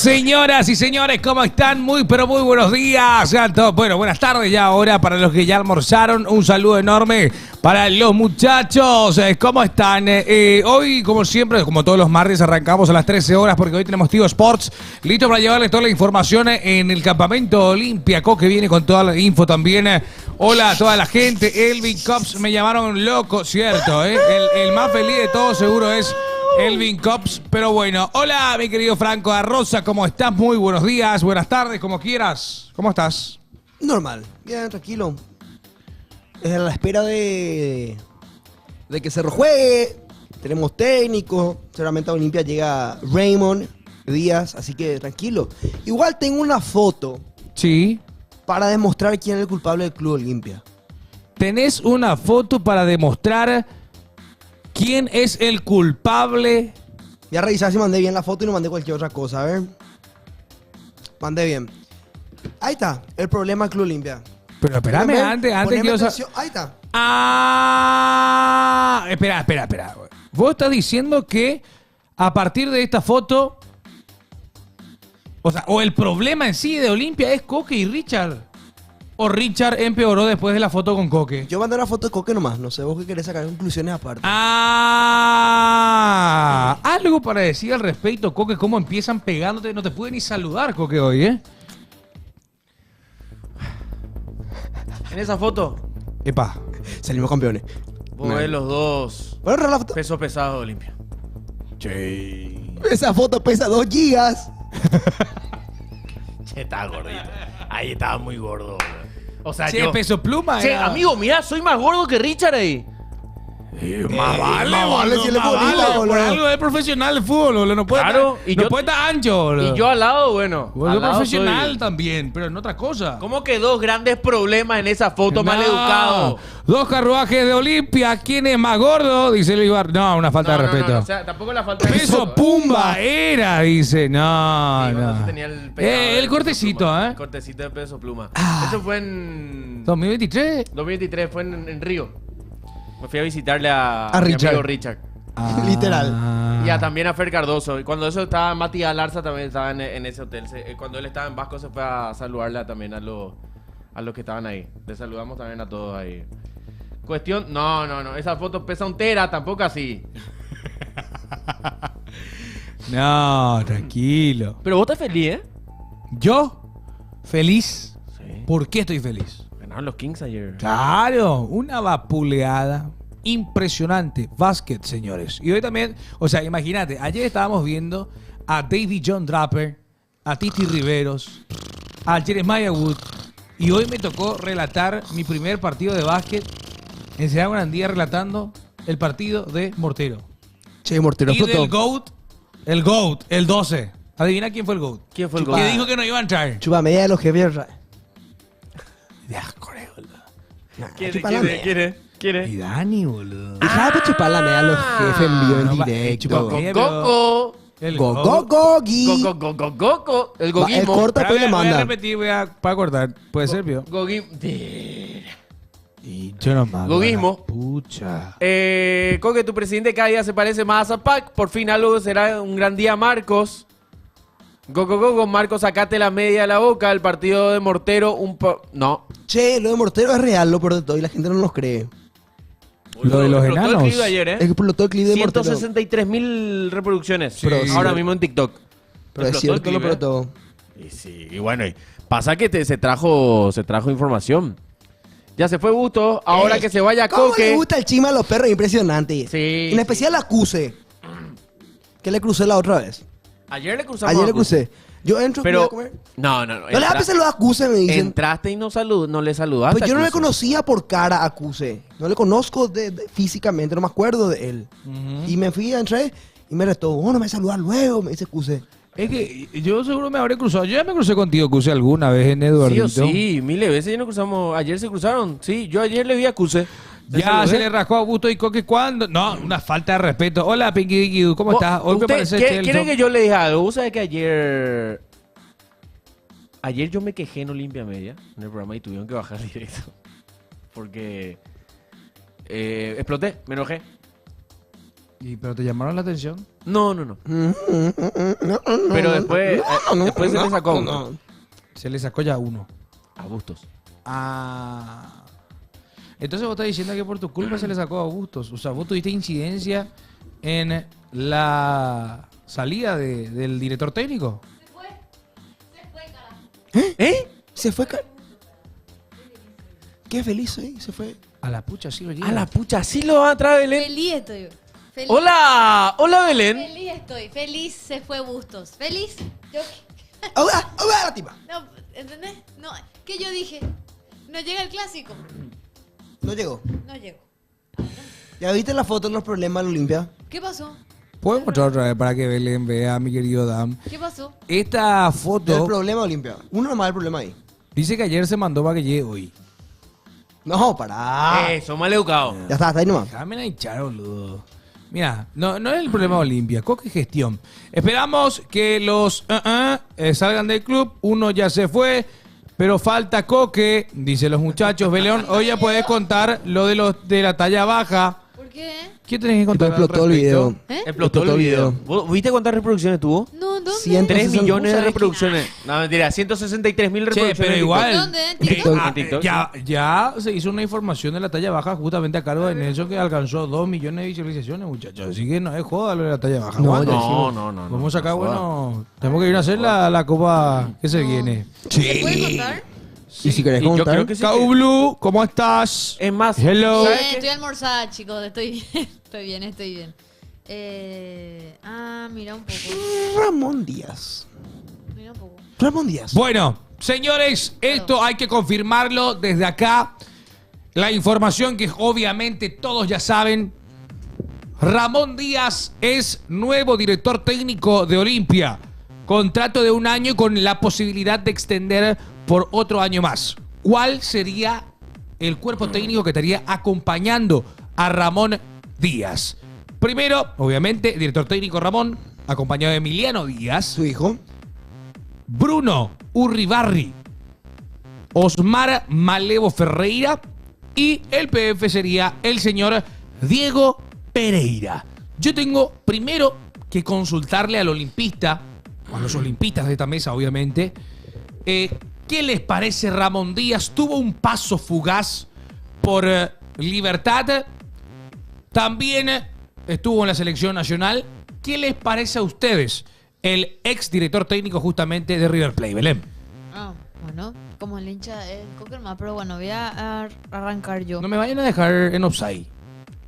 Señoras y señores, ¿cómo están? Muy, pero muy buenos días. Sean todos, bueno, buenas tardes ya ahora para los que ya almorzaron. Un saludo enorme para los muchachos. ¿Cómo están? Hoy, como siempre, como todos los martes, arrancamos a las 13 horas porque hoy tenemos Tigo Sports listo para llevarles toda la información en el campamento olímpico que viene con toda la info también. Hola a toda la gente. Elvin Cops me llamaron loco, ¿cierto? El más feliz de todos seguro es Elvin Cops, pero bueno. Hola, mi querido Franco Arroza, ¿cómo estás? Muy buenos días, buenas tardes, como quieras. ¿Cómo estás? Normal, bien, tranquilo. A la espera de que se rejuegue. Tenemos técnico. Seguramente a Olimpia llega Raymond Díaz, así que tranquilo. Igual tengo una foto. Sí. Para demostrar quién es el culpable del Club Olimpia. ¿Tenés una foto para demostrar quién es el culpable? Voy a revisar si mandé bien la foto y no mandé cualquier otra cosa. A ver. Mandé bien. Ahí está, el problema del Club Olimpia. Pero espérame, antes quiero saber. Ahí está. Ah, espera. Vos estás diciendo que a partir de esta foto, o sea, o el problema en sí de Olimpia es Coque y Richard. O Richard empeoró después de la foto con Coque. Yo mandé una foto de Coque nomás. No sé, vos que querés sacar conclusiones aparte. Ah, algo para decir al respecto, Coque, cómo empiezan pegándote. No te puede ni saludar, Coque, hoy, ¿eh? En esa foto, Epa. Salimos campeones. vos ves los dos Bueno, la foto. pesos pesados de Olimpia. Che. Esa foto pesa 2 gigas. Che, estaba gordito. Ahí estaba muy gordo, bro. O sea, Che, yo... Peso Pluma. Che, era- amigo, mirá, soy más gordo que Richard ahí. Más vale, más vale boludo, si él es más futbolista, vale. Por boludo. algo es profesional de fútbol, boludo. No puede Claro, estar, y no yo- puede estar ancho, boludo. Y yo al lado, bueno. Vos al sos lado profesional soy- también, pero en otra cosa. ¿Cómo que dos grandes problemas en esa foto, mal educado? Dos carruajes de Olimpia. ¿Quién es más gordo? Dice Luis Bar. No, una falta de respeto. o sea, tampoco la falta de Peso Pumba era, dice. No, Sí, cuando no. se tenía el pegado de El Peso cortecito, Pluma. ¿eh? El cortecito de Peso Pluma. Eso fue en 2023. 2023, fue en Río. Me fui a visitarle a mi Richard. amigo Richard. Literal. Y también a Fer Cardoso. Y cuando eso estaba Mati Alarza también estaba en ese hotel. Cuando él estaba en Vasco se fue a saludarle también a los que estaban ahí. Le saludamos también a todos ahí. Cuestión, no. Esa foto pesa un tera, tampoco así. No, tranquilo. Pero vos estás feliz, ¿eh? ¿Yo? ¿Feliz? Sí. ¿Por qué estoy feliz? Ganaron los Kings ayer. Claro, una vapuleada impresionante. Básquet, señores. Y hoy también, o sea, imagínate, ayer estábamos viendo a David John Draper, a Titi Riveros, a Jeremiah Wood. Y hoy me tocó relatar mi primer partido de básquet en Ciudad Grandía, relatando el partido de Mortero. Che, Mortero Y del explotó. GOAT, el 12. Adivina quién fue el GOAT. ¿Quién fue el Que gol? dijo que no iba a entrar. Chupa media de los jefes. ¿Quiere? Y Dani, boludo. Deja de chupar la media a los jefes en vivo en no, directo. chupa media. Coco. El Go, GOAT. go, go, gui. Coco. El El goguismo. corta Espera, después le voy a manda. repetir, para cortar. Puede ser, ¿vio? Y yo no me Goguismo. Pucha. Coque, tu presidente cada día se parece más a Zapac. Por fin algo será un gran día, Marcos. Go, Marcos, sacate la media de la boca. El partido de Mortero, no. Che, lo de Mortero es real, lo peor de todo, y la gente no nos cree. Lo de los Explotó el enanos. clip de ayer, Es que explotó el clip de Mortero. 163.000 reproducciones. Sí. Ahora mismo en TikTok. Pero es Explotó el cierto clip, lo peor de ¿eh? todo. Y sí, y bueno, pasa que se trajo información. Ya se fue Busto, ahora que se vaya ¿Cómo le Coque. gusta el chima a los perros? Impresionante. Sí, En especial a Cuse. Que le crucé la otra vez. Ayer le cruzamos. Ayer a le Cuse. crucé. Yo entro y voy Pero a comer. no. No le das saludar a Cuse, me dicen. Entraste y no le saludaste. Pues yo a no le Cuse. conocía por cara a Cuse. No le conozco físicamente, no me acuerdo de él. Y me fui, entré y me retó. Oh, no me saludas luego, me dice Cuse. Es que yo seguro me habré cruzado. Yo ya me crucé contigo, Cuse, alguna vez en Sí Eduardito. o sí, miles de veces ya nos cruzamos. Ayer se cruzaron. Sí, yo ayer le vi a Cuse. Ya se le rajó a Augusto y Coque cuando. No, una falta de respeto. Hola, Pinky Dicky, ¿cómo estás? Hoy me parece ¿Quieren Chelso. que yo le diga algo? ¿Vos sabés que ayer yo me quejé en Olimpia Media, en el programa, y tuvieron que bajar directo? Porque exploté, me enojé. ¿Pero te llamaron la atención? No. Pero después, después se le sacó uno. no. Se le sacó ya uno. A Bustos. Ah. Entonces vos estás diciendo que por tu culpa se le sacó a Bustos. O sea, vos tuviste incidencia en la salida del director técnico. Se fue, carajo. ¿Eh? Se fue. Qué feliz soy, se fue. A la pucha, sí lo A la pucha, sí lo va a traer Belén. Feliz estoy. Feliz. Hola Belén. Feliz estoy. Feliz se fue Bustos. Feliz. Yo, ¡Ahora la tipa! no, ¿entendés? No, ¿qué yo dije? No llega el clásico. No llegó. No llegó. ¿Ya viste la foto de los problemas de la Olimpia? ¿Qué pasó? ¿Puedo mostrar otra vez para que Belén vea, mi querido Dam? ¿Qué pasó? Esta El foto problema de Olimpia. Uno nomás el problema ahí. dice que ayer se mandó para que llegue hoy. No, pará. Eso, mal educado. Ya está ahí nomás. Déjame la hinchar, boludo. Mira, no es el problema de Olimpia, Coque gestión. Esperamos que los salgan del club. Uno ya se fue, pero falta Coque, dice los muchachos. Belén, hoy ya puedes contar lo de la talla baja. ¿Por qué? ¿Qué tenés que contar? Entonces explotó al el respecto? video. ¿Eh? Explotó el video. ¿Vos ¿Viste cuántas reproducciones tuvo? No, ¿dónde? 100. 3 millones de ¿sabes reproducciones. No, mentira, 163.000 Che, reproducciones. pero en igual. ¿Dónde? ¿En TikTok? En TikTok, Ya se hizo una información de la talla baja justamente a cargo de Nelson que alcanzó 2 millones de visualizaciones, muchachos. Así que no es joda lo de la talla baja. No, Aguanta. ya No. Vamos acá, no joda. bueno. Tenemos que ir a hacer la copa que se No. viene. ¿Se puede contar? Y si querés Y yo contar. creo que sí. Kau Blue, ¿cómo estás? Es más, Hello. ¿sabes Bien, qué? estoy almorzada, chicos. Estoy bien. Estoy bien. Mira un poco. Ramón Díaz. Mira un poco. Ramón Díaz. Bueno, señores, esto hay que confirmarlo desde acá. La información que obviamente todos ya saben. Ramón Díaz es nuevo director técnico de Olimpia. Contrato de 1 año con la posibilidad de extender por otro año más. ¿Cuál sería el cuerpo técnico que estaría acompañando a Ramón Díaz? Primero, obviamente, director técnico Ramón, acompañado de Emiliano Díaz, Su hijo. Bruno Urribarri, Osmar Malevo Ferreira y el PF sería el señor Diego Pereira. Yo tengo primero que consultarle al olimpista, o a los olimpistas de esta mesa obviamente, ¿qué les parece Ramón Díaz? Tuvo un paso fugaz por Libertad, también estuvo en la selección nacional. ¿Qué les parece a ustedes el ex director técnico justamente de River Plate, Belén? Bueno, como el hincha es Cocker más, pero bueno, voy a arrancar yo. No me vayan a dejar en offside.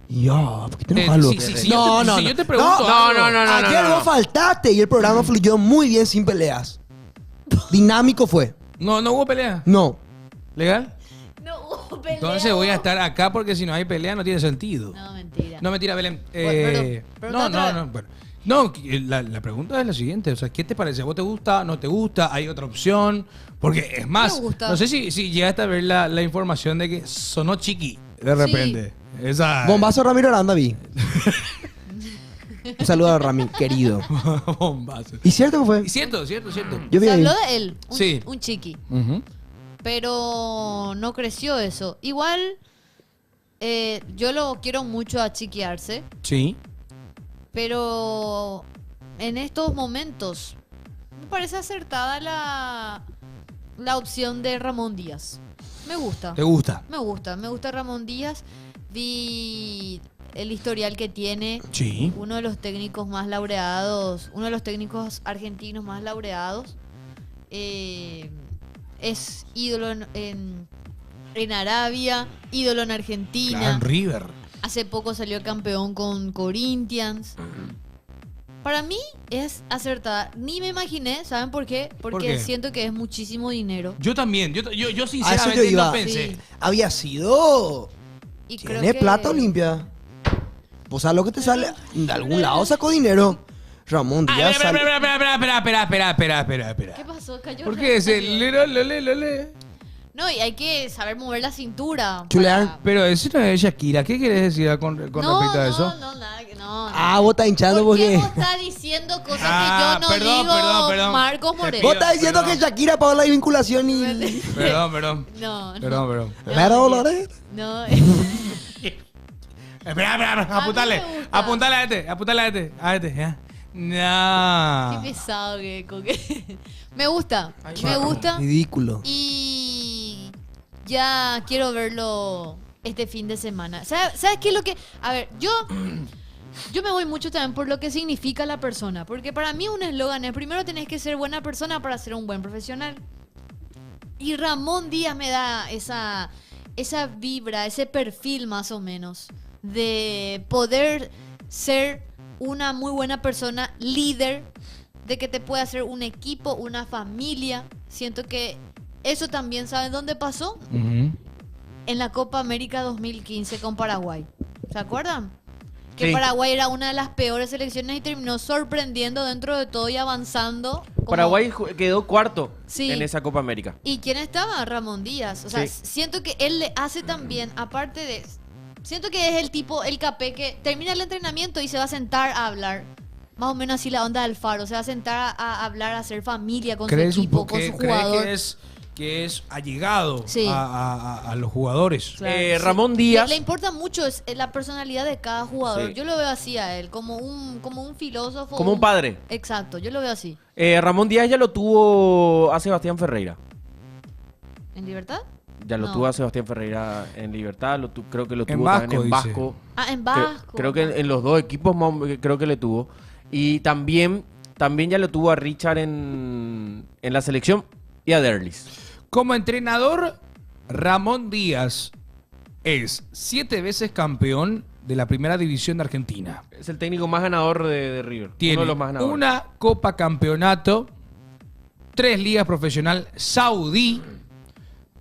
Ya, ¿por qué te enojas, loco? si No, no, yo no. te pregunto No, algo. no. Ayer vos faltaste y el programa fluyó muy bien sin peleas. Dinámico fue. No hubo pelea. No. ¿Legal? No hubo pelea. Entonces voy a estar acá porque si no hay pelea no tiene sentido. No, mentira. No, mentira, Belén. Bueno, perdón, No. Bueno. No, la pregunta es la siguiente. O sea, ¿qué te parece? ¿A vos te gusta? ¿No te gusta? ¿Hay otra opción? Porque es más, Me gusta. no sé si llegaste a ver la información de que sonó Chiqui de repente. Esa Bombazo Ramiro Aranda vi. Un saludo a Rami, querido. Bombazo. ¿Y cierto que fue? Cierto. Yo vi Se ahí. habló de él, Sí. un chiqui. Ujú. Pero no creció eso. Igual, yo lo quiero mucho a Chiqui Arce, Sí. pero en estos momentos me parece acertada la opción de Ramón Díaz. Me gusta. ¿Te gusta? Me gusta Ramón Díaz. Vi el historial que tiene. Sí. Uno de los técnicos más laureados, uno de los técnicos argentinos más laureados. Es ídolo en Arabia, ídolo en Argentina. Claro, en River. Hace poco salió campeón con Corinthians. Para mí es acertada. Ni me imaginé, ¿saben por qué? Porque qué? siento que es muchísimo dinero. Yo también. Yo A eso yo sinceramente iba. no pensé. Sí. Había sido. Y creo Tiene que plata Olimpia. Pues a lo que te sale. De algún lado sacó dinero. Ramón Ay, Díaz sale. Espera. ¿Qué pasó? Cayó. ¿Por qué ese le? No, y hay que saber mover la cintura. Chulear. para- Pero eso no es Shakira. ¿Qué quieres decir con respecto a eso? No, nada, que no. Ah, vos estás hinchando ¿Por qué porque. vos estás diciendo cosas Ah, que yo no perdón, digo, perdón. Marcos Te Moreno? Vos estás diciendo Perdón. que Shakira pagó la vinculación y. Perdón. No, Perdón. Pero, Dolores. No. Espera, A apuntale. mí me gusta. Apuntale a este. ¿Ya? No. Qué pesado que... Me gusta. Ay, Me gusta. Ridículo. Y ya quiero verlo este fin de semana. ¿Sabes qué es lo que...? A ver, yo me voy mucho también por lo que significa la persona. Porque para mí un eslogan es: primero tenés que ser buena persona para ser un buen profesional. Y Ramón Díaz me da esa vibra, ese perfil más o menos, de poder ser una muy buena persona, líder, de que te puede hacer un equipo, una familia. Siento que eso también, ¿saben dónde pasó? Ujú. En la Copa América 2015 con Paraguay. ¿Se acuerdan? Que Sí. Paraguay era una de las peores selecciones y terminó sorprendiendo dentro de todo y avanzando. como- Paraguay quedó cuarto Sí. en esa Copa América. ¿Y quién estaba? Ramón Díaz. O sea, Sí. siento que él le hace también, aparte de... Siento que es el tipo, el capé, que termina el entrenamiento y se va a sentar a hablar. Más o menos así la onda del Faro. Se va a sentar a hablar, a hacer familia con su ¿Crees un equipo, poco con su ¿crees jugador. que es allegado Sí. a los jugadores? Claro, Ramón Díaz. Le importa mucho la personalidad de cada jugador. Sí. Yo lo veo así a él, como un filósofo. Como un padre. Exacto, yo lo veo así. Ramón Díaz ya lo tuvo a Sebastián Ferreira. ¿En libertad? Ya lo No. tuvo a Sebastián Ferreira en Libertad. Creo que lo En tuvo Vasco, también en dice. Vasco. Ah, en Vasco. Creo que en los dos equipos creo que le tuvo. Y también ya lo tuvo a Richard en la selección y a Derlis. Como entrenador, Ramón Díaz es 7 veces campeón de la primera división de Argentina. Es el técnico más ganador de River. Tiene uno de los más ganadores. una Copa Campeonato, 3 ligas profesional saudí,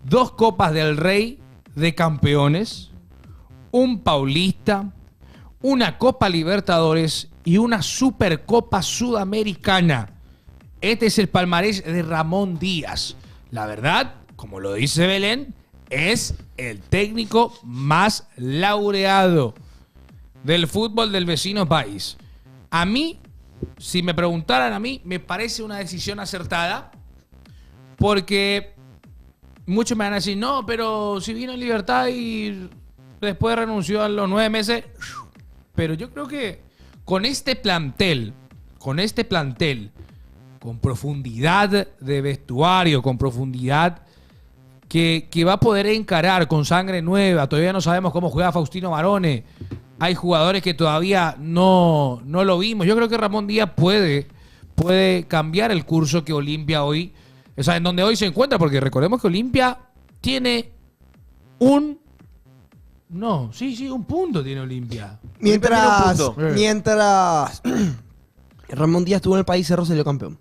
2 Copas del Rey de Campeones, un Paulista, una Copa Libertadores y una Supercopa Sudamericana. Este es el palmarés de Ramón Díaz. La verdad, como lo dice Belén, es el técnico más laureado del fútbol del vecino país. A mí, si me preguntaran a mí, me parece una decisión acertada, porque muchos me van a decir, no, pero si vino en libertad y después renunció a los 9 meses. Pero yo creo que con este plantel, con profundidad de vestuario, con profundidad que va a poder encarar con sangre nueva. Todavía no sabemos cómo juega Faustino Barone. Hay jugadores que todavía no lo vimos. Yo creo que Ramón Díaz puede cambiar el curso que Olimpia hoy, o sea, en donde hoy se encuentra, porque recordemos que Olimpia tiene un punto tiene Olimpia. Mientras punto. Ramón Díaz estuvo en el país, Cerro salió campeón.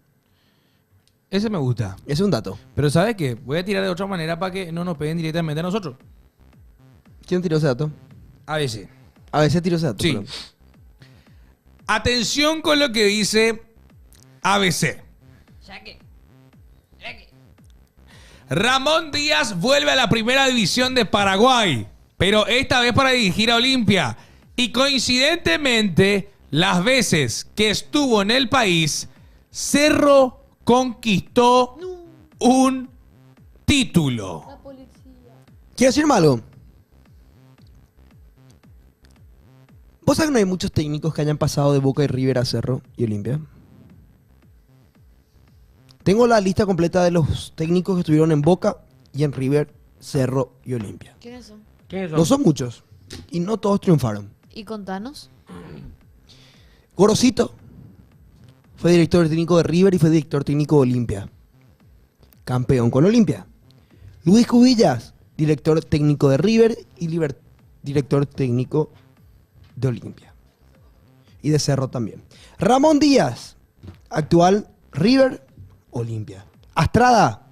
Ese me gusta. Ese es un dato. Pero ¿sabes qué? Voy a tirar de otra manera para que no nos peguen directamente a nosotros. ¿Quién tiró ese dato? A veces. A veces tiró ese dato. Sí. perdón. Atención con lo que dice ABC. Ramón Díaz vuelve a la primera división de Paraguay, pero esta vez para dirigir a Olimpia. Y coincidentemente, las veces que estuvo en el país, Cerro conquistó un título. Quiero decirme algo. ¿Vos sabés que no hay muchos técnicos que hayan pasado de Boca y River a Cerro y Olimpia? Tengo la lista completa de los técnicos que estuvieron en Boca y en River, Cerro y Olimpia. ¿Quiénes son? ¿Quiénes son? No son muchos. Y no todos triunfaron. Y contanos. Gorosito fue director técnico de River y fue director técnico de Olimpia. Campeón con Olimpia. Luis Cubillas, director técnico de River y director técnico de Olimpia. Y de Cerro también. Ramón Díaz, actual River, Olimpia. Astrada,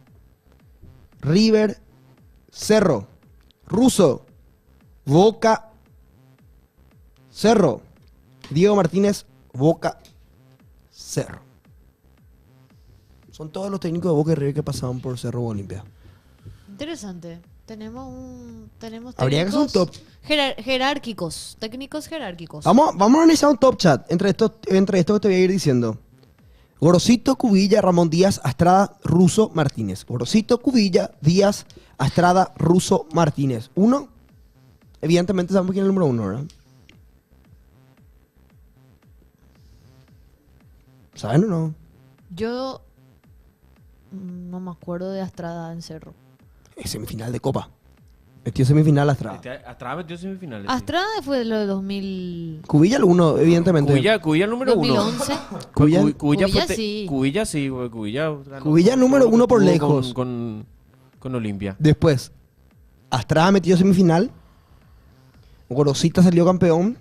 River, Cerro. Russo, Boca, Cerro. Diego Martínez, Boca, Cerro. Son todos los técnicos de Boca y River que pasaban por Cerro o Olimpia. Interesante. Tenemos Habría que hacer un técnicos jerárquicos. Técnicos jerárquicos. Vamos a analizar un top chat entre esto que te voy a ir diciendo. Gorosito, Cubilla, Ramón Díaz, Astrada, Russo, Martínez. Gorosito, Cubilla, Díaz, Astrada, Russo, Martínez. Uno, evidentemente sabemos quién es el número 1, ¿verdad? ¿Saben o no? Yo no me acuerdo de Astrada en Cerro. Es semifinal de Copa. Metió semifinal Astrada. Atrás metió semifinales. Astrada fue lo de 2000, Cubilla el 1, evidentemente. Cubilla número 1. 2011. Cubilla- Cubilla sí. Cubilla sí, güey. Cubilla ganó Cubilla número todo lo 1 que por pudo lejos. Con Olimpia. Después, Astrada metió semifinal. Gorosita salió campeón.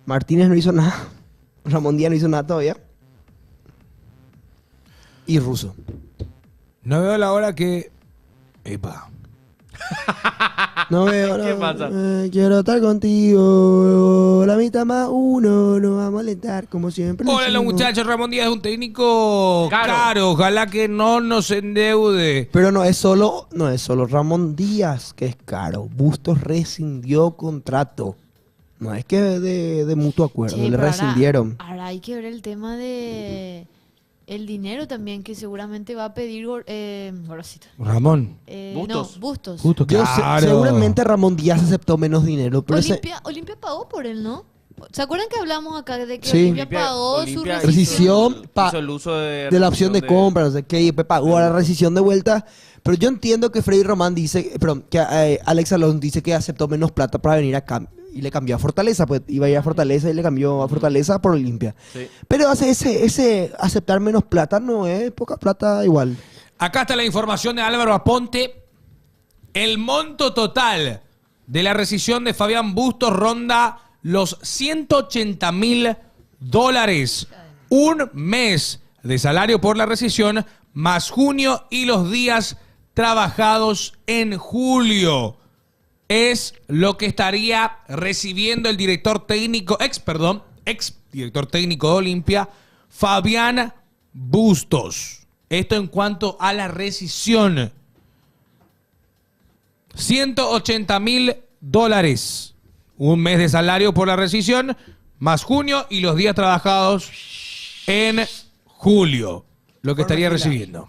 Martínez no hizo nada. Ramón Díaz no hizo nada todavía. Y Russo. No veo la hora que... Epa. No veo, no. ¿Qué pasa? Quiero estar contigo. La mitad más uno. No vamos a alentar como siempre. Hola, los decimos. muchachos. Ramón Díaz es un técnico Caro. caro. Ojalá que no nos endeude. Pero no es solo Ramón Díaz que es caro. Bustos rescindió contrato. No es que de mutuo acuerdo, Che, le pero rescindieron. Ahora hay que ver el tema de el dinero también que seguramente va a pedir Gorosito. Ramón. Bustos. No, Bustos. Justo, Yo sé- claro. seguramente Ramón Díaz aceptó menos dinero, pero ese- Olimpia pagó por él, ¿no? ¿Se acuerdan que hablamos acá de que Sí. Olimpia pagó su Olimpia rescisión? Rescisión hizo el uso de la opción de compra, no sé qué, y después pagó a la rescisión de vuelta. Pero yo entiendo que Freddy Román dice, perdón, que Alex Alonso dice que aceptó menos plata para venir acá y le cambió a Fortaleza, pues iba a ir a Fortaleza y le cambió a Fortaleza por Olimpia. Sí. Pero ese aceptar menos plata no es poca plata igual. Acá está la información de Álvaro Aponte. El monto total de la rescisión de Fabián Bustos ronda los $180.000. Un mes de salario por la rescisión, más junio y los días trabajados en julio. Es lo que estaría recibiendo el director técnico, ex director técnico de Olimpia, Fabián Bustos. Esto en cuanto a la rescisión. $180.000. Un mes de salario por la rescisión, más junio y los días trabajados en julio. Lo que estaría recibiendo.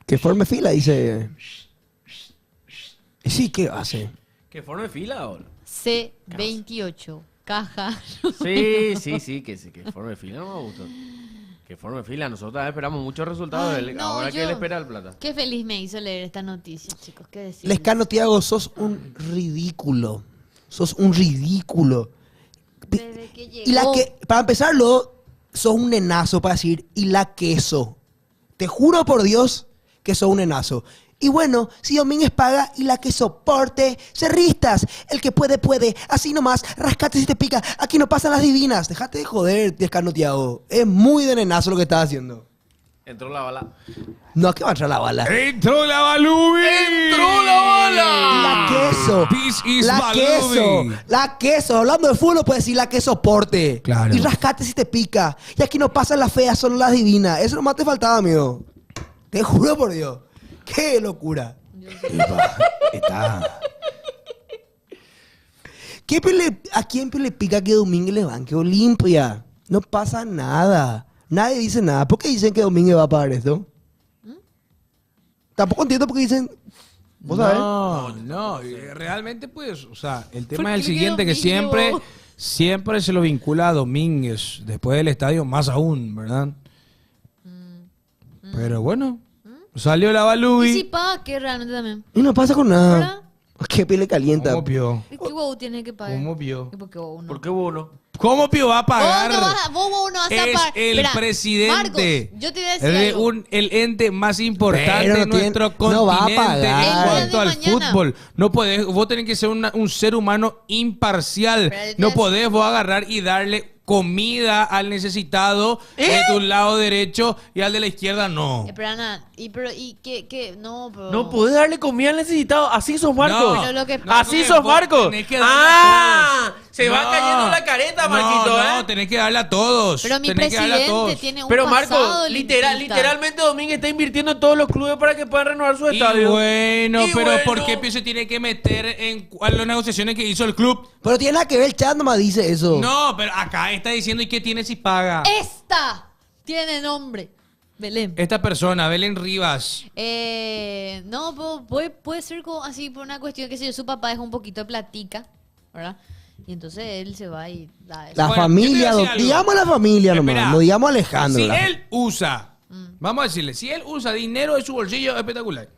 Que forme fila, dice. Y sí, ¿qué hace? ¿Que forme fila o? C28, caja. Sí, que forme fila no me gustó. Que forme fila. Nosotros también esperamos muchos resultados. Ay, no, Ahora yo- que él espera el plata. Qué feliz me hizo leer esta noticia, chicos. ¿Qué decir? Lescano, Tiago, sos un ridículo. Sos un ridículo. Desde que llegó. Y la que, para empezarlo, sos un nenazo para decir, y la queso. Te juro por Dios que sos un nenazo. Y bueno, si Domínguez paga y la que soporte, cerristas. El que puede, puede. Así nomás, rascate si te pica. Aquí no pasan las divinas. Déjate de joder, Lescano, Tiago. Es muy de nenazo lo que estás haciendo. Entró la bala. No, ¿a qué va a entrar la bala? ¡Entró la Balubi! ¡Entró la bala! La queso. This is La Balubi. queso. La queso. Hablando de fútbol, puedes decir la que soporte. Claro. Y rascate si te pica. Y aquí no pasan las feas, solo las divinas. Eso nomás te faltaba, amigo. Te juro por Dios. ¡Qué locura! Está. ¿A quién le pica que Domínguez le banque Olimpia? No pasa nada. Nadie dice nada. ¿Por qué dicen que Domínguez va a pagar esto? Tampoco entiendo por qué dicen... ¿Vos sabés? No, realmente pues, o sea, el tema ¿Por es el qué siguiente, que Domínguez? siempre se lo vincula a Domínguez, después del estadio más aún, ¿verdad? Pero bueno, salió la ¿Y si Balubi. paga qué realmente también? Y no pasa con nada. ¿Verdad? ¿Qué piel le calienta? ¿Cómo Pío? ¿Y qué huevo tiene que pagar? ¿Cómo Pío? ¿Y por qué huevo no? ¿Por qué uno? ¿Cómo Pío va a pagar? Vos no vas a Es pagar. el Mirá, presidente Marcos, yo te voy a decir de algo. el ente más importante Pero de no tiene- nuestro no va a continente pagar. en El cuanto día de al mañana. fútbol. No podés, vos tenés que ser un ser humano imparcial. Pero el No día- podés vos agarrar y darle comida al necesitado de tu lado derecho y al de la izquierda no. Pero Ana, ¿y qué? No, pero... No podés darle comida al necesitado. Así sos Marcos. No, Pero lo que- Así porque sos vos Marcos. tenés que darle ¡Ah! a todos. Se va No. cayendo la careta, Marquito, No, ¿eh? tenés que darle a todos. Pero mi Tenés que darle a presidente todos. tiene un Pero pasado Marcos, olimpista. literalmente Domínguez está invirtiendo en todos los clubes para que puedan renovar su Y estadio. bueno, Y pero bueno. ¿por qué Pío se tiene que meter en las negociaciones que hizo el club? Pero tiene nada que ver, el chat nomás dice eso. No, pero acá está diciendo ¿y qué tiene si paga? Esta tiene nombre. Belén. Esta persona, Belén Rivas. No, puede ser como así por una cuestión que si yo, su papá deja un poquito de platica, ¿verdad? Y entonces él se va y da eso. La Bueno, familia, yo te voy a decir algo. digamos la familia nomás, Espera. no digamos Alejandro. Si la- él usa, vamos a decirle, si él usa dinero de su bolsillo, espectacular.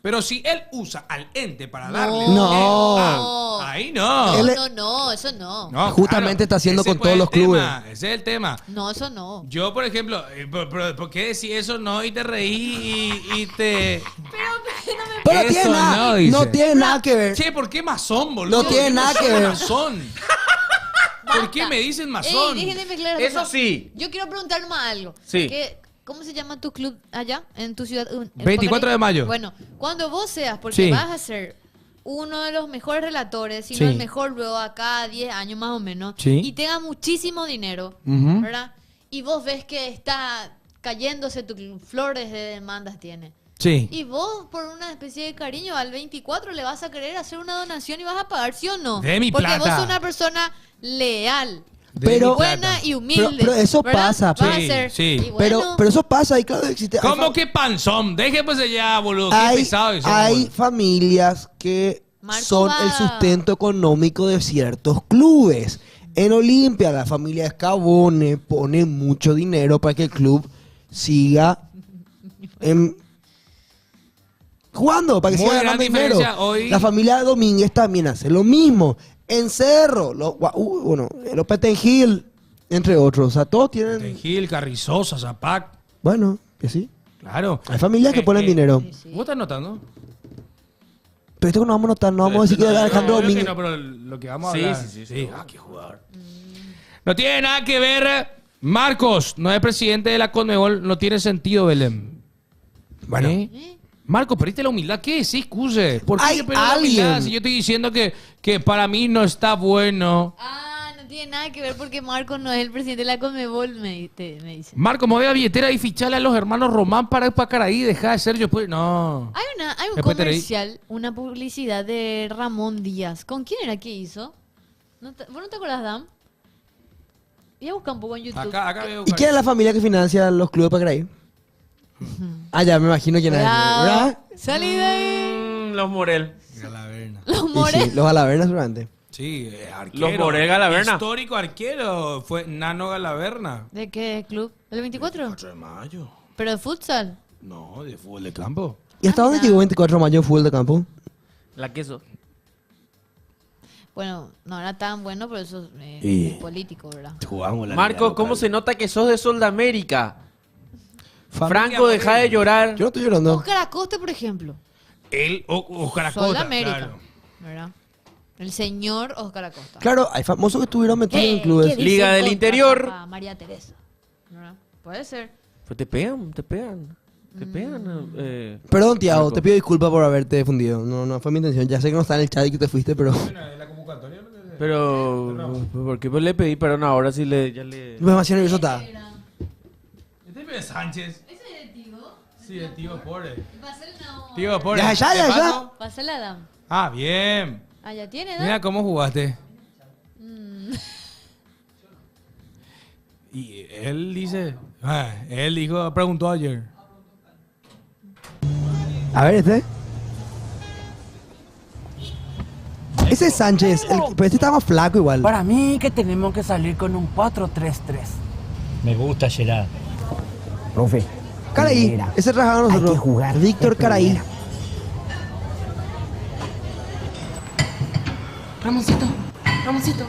Pero si él usa al ente para darle No. dinero, ahí no. Él- No, eso no. No, Justamente está haciendo ese con fue todos el los clubes. tema, ese es el tema. No, eso no. Yo, por ejemplo, ¿por qué decís eso no y te reí y te... Pero Eso tiene nada, no, dice. no tiene nada que ver. Che, ¿por qué masón, boludo? No tiene Yo nada soy que ver. masón. ¿Por qué me dicen masón? Ey, dejen de mezclar Eso cosas. sí. Yo quiero preguntar más algo. Sí. ¿Cómo se llama tu club allá, en tu ciudad? En 24 de mayo. Bueno, cuando vos seas, porque Sí. vas a ser uno de los mejores relatores, sino Sí. el mejor luego acá 10 años más o menos, Sí. y tengas muchísimo dinero, Ujú. ¿verdad? Y vos ves que está cayéndose tu club, flores de demandas tiene. Sí. Y vos, por una especie de cariño, al 24 le vas a querer hacer una donación y vas a pagar, ¿sí o no? De mi Porque plata. vos sos una persona leal, Pero- buena y humilde. pero eso ¿verdad? pasa, Vas a sí, ser- sí. y bueno, Pero eso pasa y claro existe. hay ¿Cómo fa- que panzón? Deje pues allá, boludo. Qué hay, pesado eso, hay boludo. familias que Marco son va- el sustento económico de ciertos clubes. En Olimpia, la familia Escabone pone mucho dinero para que el club siga jugando, para que Muy siga gran ganando dinero. diferencia hoy. La familia Domínguez también hace lo mismo. En Cerro, bueno, los Petengil, entre otros. O sea, todos tienen. Gil, Carrizosa, Zapac. Bueno, que sí. Claro. Hay familias que ponen dinero. Sí, sí. ¿Vos estás notando? Pero esto que no vamos a notar, no vamos a decir que No, Alejandro obvio que Domínguez. no, pero lo que vamos a Sí, hablar. sí, sí. Ah, qué jugador. No tiene nada que ver. Marcos, no es presidente de la Conmebol, no tiene sentido, Belén. Bueno. ¿Eh? Marcos, perdiste la humildad. ¿Qué decís, Cuse? ¿Por qué Hay que perdí la humildad alguien. si yo estoy diciendo que para mí no está bueno? Ah, no tiene nada que ver porque Marcos no es el presidente de la Conmebol, me dice. Marcos, me voy a billetera y ficharle a los hermanos Román para ir para Caraí. Deja de ser yo. Pues, no. Hay un Después te leí. comercial, una publicidad de Ramón Díaz. ¿Con quién era que hizo? ¿Vos no te acuerdas, Dam? Voy a buscar un poco en YouTube. Acá veo. ¿Y quién es la familia que financia los clubes para ir? Ah, ya me imagino quién es. Bravo. ¿Verdad? Salí de ahí. Los Morel. Galaverna. Los Y Morel. sí, los Alavernas seguramente. Sí, arquero. Los Morel Galaverna. Histórico arquero fue Nano Galaverna. ¿De qué club? ¿El 24? 8 de mayo. ¿Pero de futsal? No, de fútbol de campo. ¿Y hasta dónde mira. llegó 24 de mayo en fútbol de campo? La queso. Bueno, no era tan bueno, pero eso Y- es político, ¿verdad? Jugamos la Marco, Liga ¿cómo Local. se nota que sos de Soldamérica? Familia Franco, deja de Morel. llorar. Yo no estoy llorando. Oscar Acosta, por ejemplo. Él, Oscar Sol Acosta, América, claro. ¿verdad? El señor Oscar Acosta. Claro, hay famosos que estuvieron metidos en ¿Qué clubes. dicen Liga del contra Interior. papá María Teresa? ¿Verdad? Puede ser. Pues te pegan, te pegan. Te pegan. Perdón, Tiago, Marco. te pido disculpas por haberte fundido. No, no fue mi intención. Ya sé que no está en el chat y que te fuiste, pero. Pero, ¿por qué le pedí perdón ahora si le, ya le... Me demasiado nervioso está. Este es Sánchez. ¿Ese es el tío? Sí, el tío pobre. Pásale una... Tío pobre. Ya, ¿Te ya. paso? Pásale a Adam. Ah, bien. Ah, ya tiene, Mira ¿no? cómo jugaste. Y él dice, él dijo, preguntó ayer. A ver, este. Ese es Sánchez, pero este está más flaco igual. Para mí que tenemos que salir con un 4-3-3. Me gusta Gerard. Profe. Caraí, primera. ese trabajaba Hay nosotros. que jugar Víctor de Caraí. primera. Ramoncito, Ramoncito,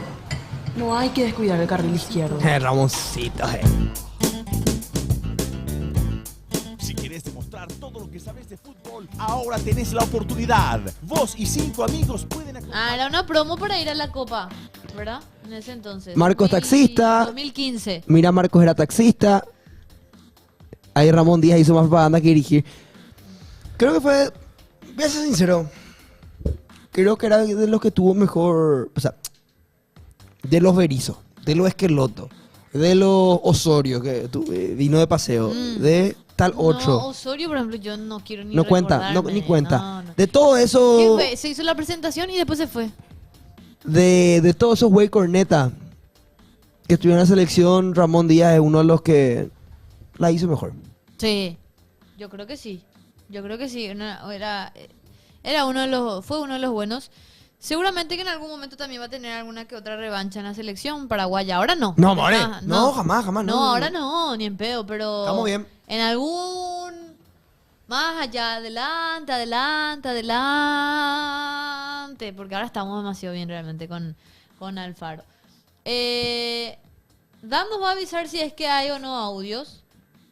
no hay que descuidar el carril izquierdo. Ramoncito, Si quieres demostrar todo lo que sabes de fútbol, ahora tenés la oportunidad. Vos y 5 amigos pueden Ah, era una promo para ir a la Copa, ¿verdad? En ese entonces. Marcos taxista. 2015. Mira, Marcos era taxista. Ahí Ramón Díaz hizo más propaganda que dirigir. Creo que fue. Voy a ser sincero. Creo que era de los que tuvo mejor. O sea, de los Berizzo, de los Esqueloto, de los Osorio, que vino de paseo, de tal No, 8. Osorio, por ejemplo, yo no quiero ni No cuenta, no, recordarme. ni cuenta. No, no. De todo ¿Qué eso. fue? Se hizo la presentación y después se fue. De todos esos güey corneta que estuvieron en la selección, Ramón Díaz es uno de los que la hizo mejor. Sí, yo creo que sí. Yo creo que sí. Era uno de los, fue uno de los buenos. Seguramente que en algún momento también va a tener alguna que otra revancha en la selección paraguaya. Ahora no. No, more. Ah, No, jamás. No, ahora no, ni en pedo, pero... Estamos bien. En algún... Más allá, adelante, porque ahora estamos demasiado bien realmente con Alfaro. Dan nos va a avisar si es que hay o no audios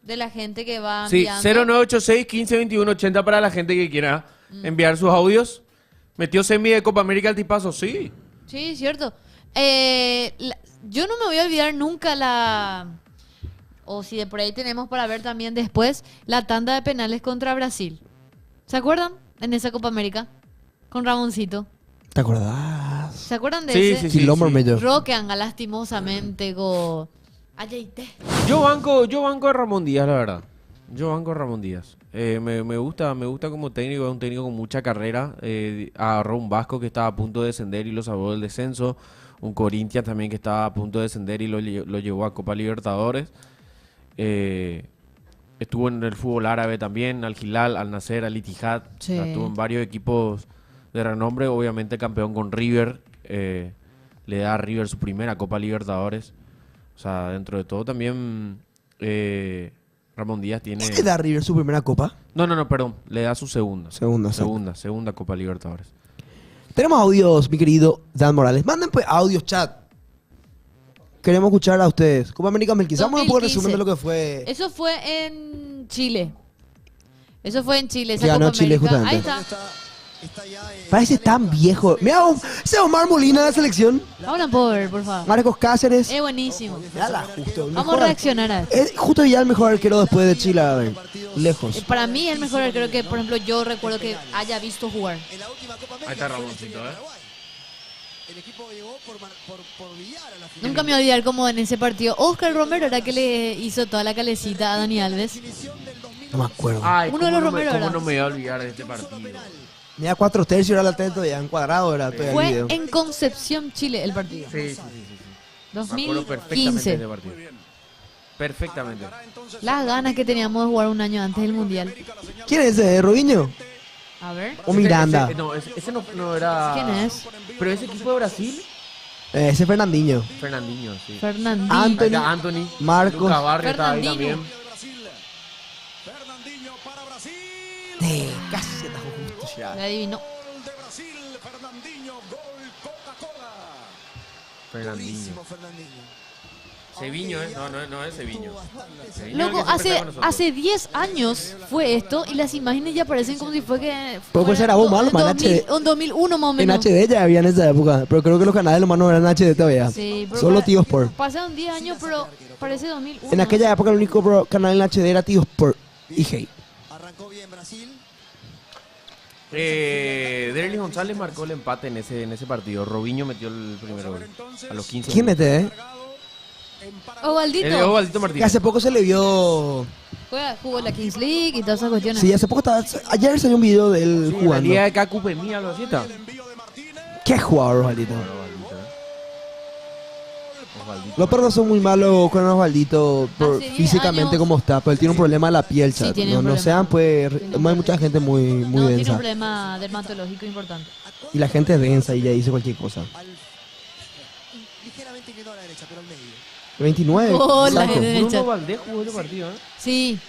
de la gente que va Sí, enviando. 0986 15 21 80 para la gente que quiera enviar sus audios. ¿Metió semi de Copa América al tipazo? Sí. Sí, cierto. Yo no me voy a olvidar nunca o si de por ahí tenemos para ver también después, la tanda de penales contra Brasil. ¿Se acuerdan? En esa Copa América. Con Ramoncito. ¿Te acordás? ¿Se acuerdan de Sí, ese? sí, sí. Quilombo medio. Roqueanga lastimosamente con Ayaité. Yo banco a Ramón Díaz, la verdad. Yo banco a Ramón Díaz. Me gusta como técnico, es un técnico con mucha carrera. Agarró un Vasco que estaba a punto de descender y lo salvó del descenso. Un Corinthians también que estaba a punto de descender y lo llevó a Copa Libertadores. Estuvo en el fútbol árabe también, Al Hilal, Al Nasser, Al Ittihad. Sí. O sea, estuvo en varios equipos de renombre, obviamente campeón con River. Le da a River su primera Copa Libertadores. O sea, dentro de todo también Ramón Díaz tiene... ¿Le da a River su primera copa? No, perdón. Le da su segunda. Segunda Copa Libertadores. Tenemos audios, mi querido Dan Morales. Manden pues audios, chat. Queremos escuchar a ustedes. Copa América Melquizamos un poco de 2015. resumen de lo que fue. Eso fue en Chile. Esa Que ganó Copa Chile, América. Ahí justamente. está. Parece tan viejo. Mira, ese Omar Molina de la selección. Ahora puedo ver, por favor. Marcos Cáceres. Es buenísimo. Mírala, justo. Vamos a reaccionar a eso. Es justo ya el mejor arquero después de Chile. A ver, lejos. Para mí el mejor, creo que, por ejemplo, yo recuerdo que haya visto jugar. Ahí está Ramoncito, Nunca me voy a olvidar como en ese partido Oscar Romero era que le hizo toda la calecita a Dani Alves. No me acuerdo. Ay, Uno de los ¿cómo Romero ¿Cómo era? no me voy a olvidar de este partido? Mira, 4/3 era la teta, ya en cuadrado era todo el Fue video. en Concepción, Chile, el partido. Sí. Me acuerdo perfectamente de 2015. este partido. Perfectamente. Las ganas que teníamos de jugar un año antes del Mundial. ¿Quién es ese? ¿Robinho? A ver. ¿O Miranda? Ese no era... ¿Quién es? Pero ese equipo de Brasil... Ese es Fernandinho. Fernandinho, sí. Fernandinho. Anthony, Ahí está Anthony. Marcos. Luca Barrio estaba ahí Fernandinho. también. Casi se atajó justo ya. Le adivinó. Fernandinho. Seviño, ¿eh? No es Seviño. Seviño Loco, es el que se presta con nosotros. hace 10 años fue esto y las imágenes ya parecen como si fue que... Puede fuera ser a vos, malo, en man, 2000, en 2001 más o En menos. HD ya había en esa época, pero creo que los canales de los manos eran HD todavía. Sí, pero Solo Tío Sport. Pasaron 10 años, pero parece 2001. En aquella época el único canal en HD era Tío Sport y Hey. Derlis González marcó el empate en ese partido. Robinho metió el primer gol a los 15 ¿Quién minutos. mete, Ovaldito. El de Osvaldito Que Martínez. hace poco se le vio... Jugó la Kings League y todas esas cuestiones. Sí, hace poco estaba... Ayer salió un video de él La jugando. liga de Cacupemí, algo así está. ¿Qué jugador, Osvaldito? Osvaldito. Los perros son muy malos con Osvaldito Hace 10 físicamente años- como está, pero él tiene un problema de la piel, Sí, chat. tiene No, un no problema. sean, pues, Tiene un hay mucha gente muy no, tiene un densa. problema dermatológico importante. Y la gente es densa y ya dice cualquier cosa. Ligeramente inclinado a la derecha, pero al medio. 29. Hola, exacto. gente. Bruno Valdés jugó ese partido, ¿eh? Sí,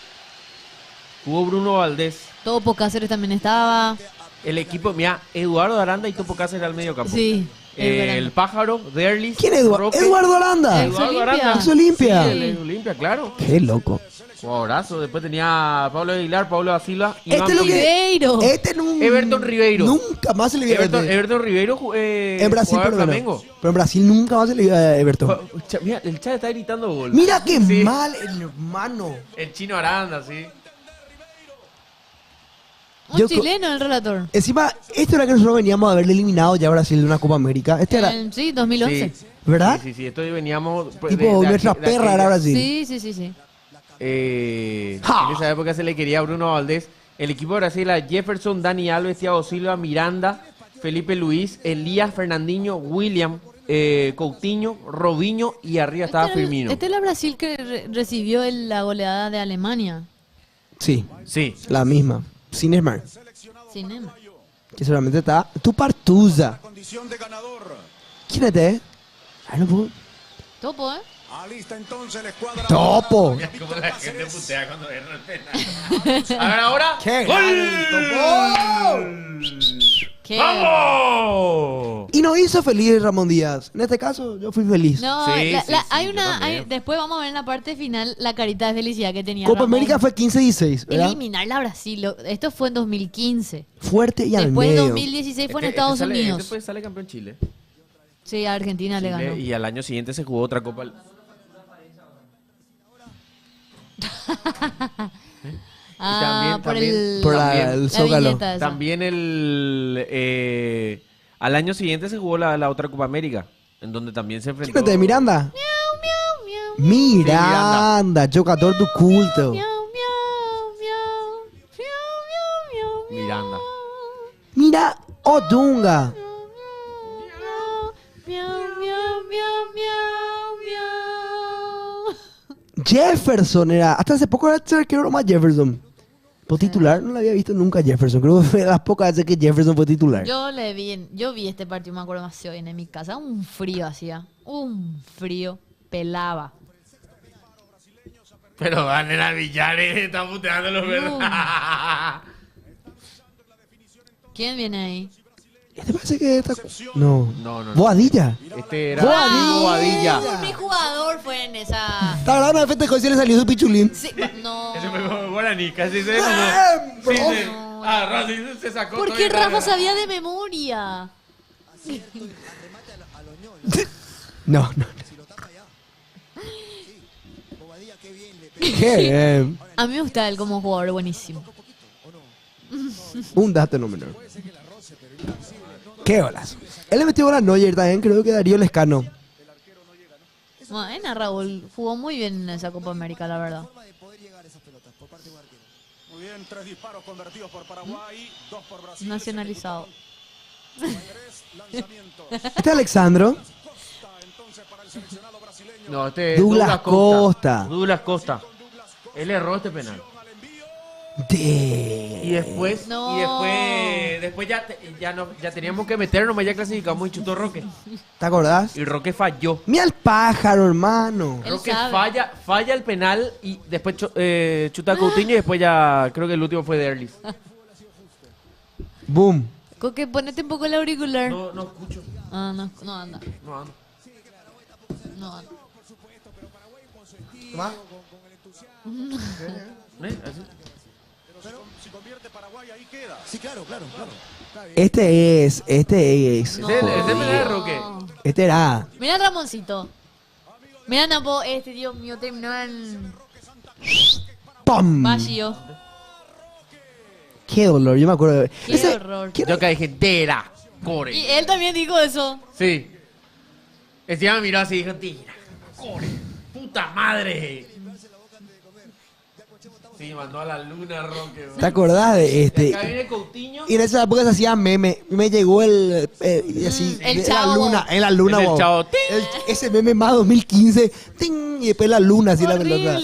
Jugó Bruno Valdés. Topo Cáceres también estaba. El equipo, mira, Eduardo Aranda y Topo Cáceres al medio campo. Sí. El pájaro, Derlis. ¿Quién es Eduardo? Roque. Eduardo Aranda. Ex Eduardo Olimpia. Aranda. Ex Olimpia. Sí, el ex Olimpia, claro. Qué loco. Jugadorazo. Después tenía Pablo Aguilar, Pablo da Silva, Iván Este es lo que- Ribeiro. Este nunca. Everton Ribeiro. Nunca más se le vio a Everton, este. Everton Ribeiro En Brasil, jugaba pero en no. Flamengo. Pero en Brasil nunca más se le vio a Everton. Mira, el chat está gritando gol. Mira qué Sí. mal, hermano. El chino Aranda, sí. Un Yo- chileno el relator. Encima, esto era que nosotros veníamos a haberle eliminado ya a Brasil de una Copa América. Este era, Sí, 2011. Sí. ¿verdad? Sí, esto veníamos... pues, Tipo, nuestra perra era Brasil. Sí. Ja. En esa época se le quería a Bruno Valdés. El equipo de Brasil era Jefferson, Dani Alves, Thiago Silva, Miranda, Felipe Luis, Elías, Fernandinho, William, Coutinho, Robinho y arriba estaba Firmino. Este es la Brasil que recibió la goleada de Alemania. Sí, Sí. la misma. Sin Neymar. Sin Neymar. Que seguramente está tu partusa. ¿Quién es este? Ay, no puedo. Topo, ¿eh? Topo. Como la gente putea cuando erra el penal. A ver, ahora. ¡Qué ¡Gol! grande, ¿Qué? ¡Vamos! Y nos hizo feliz Ramón Díaz. En este caso, yo fui feliz. No, Sí, sí, hay yo una. también. Después vamos a ver en la parte final la carita de felicidad que tenía. Copa Ramón. América fue 15-16, ¿verdad? Eliminarla a Brasil. Esto fue en 2015. Fuerte y al Después medio. 2016 fue en Estados Unidos. Después sale campeón Chile. Sí, a Argentina le ganó. Y al año siguiente se jugó otra copa. Ah, por también- el. Por También. el la Zócalo. viñeta esa. También al año siguiente se jugó la otra Copa América, en donde también se enfrentó. ¿Quién es este? Miranda. Miranda, jogador do culto. Miau, miau, miau, miau, miau, miau, Miranda. Mira, Odunga. miau, miau, miau, miau, miau. Jefferson era. Hasta hace poco era el arquero más Jefferson. Por titular no lo había visto nunca a Jefferson. Creo que fue de las pocas veces que Jefferson fue titular. Yo vi este partido, me acuerdo demasiado bien en mi casa. Un frío hacía. Un frío. Pelaba. Pero van a Villares, está puteando los verdes. ¿Quién viene ahí? Este parece que está. No. No. Boadilla. Este era Boadilla. Boadilla. Mi jugador fue en esa. Estaba hablando de festejo y se le salió su pichulín. Sí, no. Ese fue como Guaraní, casi se bro. sí, sí. Ah, Rosy se sacó. ¿Por todo qué el- Rafa sabía de memoria? No. Qué bien. A mí me gusta él como jugador, buenísimo. Un dato no menor. Qué golazo. Él le metió gol a Neuer también, creo que Darío Lescano. Bueno, Raúl jugó muy bien en esa Copa América, la verdad. Nacionalizado. Este Alexandro. No, este es Douglas Costa. Douglas Costa. Él erró este penal. Y después, No. después ya teníamos que meternos, ya clasificamos y chutó Roque. ¿Te acordás? Y Roque falló. Mira el pájaro, hermano. Él Roque sabe. falla el penal y después chuta a Coutinho y después ya creo que el último fue de Erlis. Boom. Coque, ponete un poco el auricular. No escucho. Ah, no anda. No ando. No anda. Así. Este es. Ese penal de Roque. Este era. Mira Ramoncito. Mira Napo, Dios mío, terminó en ¡Pum! vacío. Qué dolor, yo me acuerdo. de- Qué horror. ¿quién- Yo que dije, Tera, Y core. él también dijo eso. Sí. Encima me miró así y dijo, Tera, core. Puta madre. Sí, mandó a la luna Roque. ¿Te acordás de este? Acá viene Coutinho. Y en esa época se hacía meme. Me llegó y así. El en Chavo. la luna, en la luna, En el wow. Chavo. ¡Ting! Ese meme más 2015. ¡Ting! Y después la luna, así la Horrible. pelota.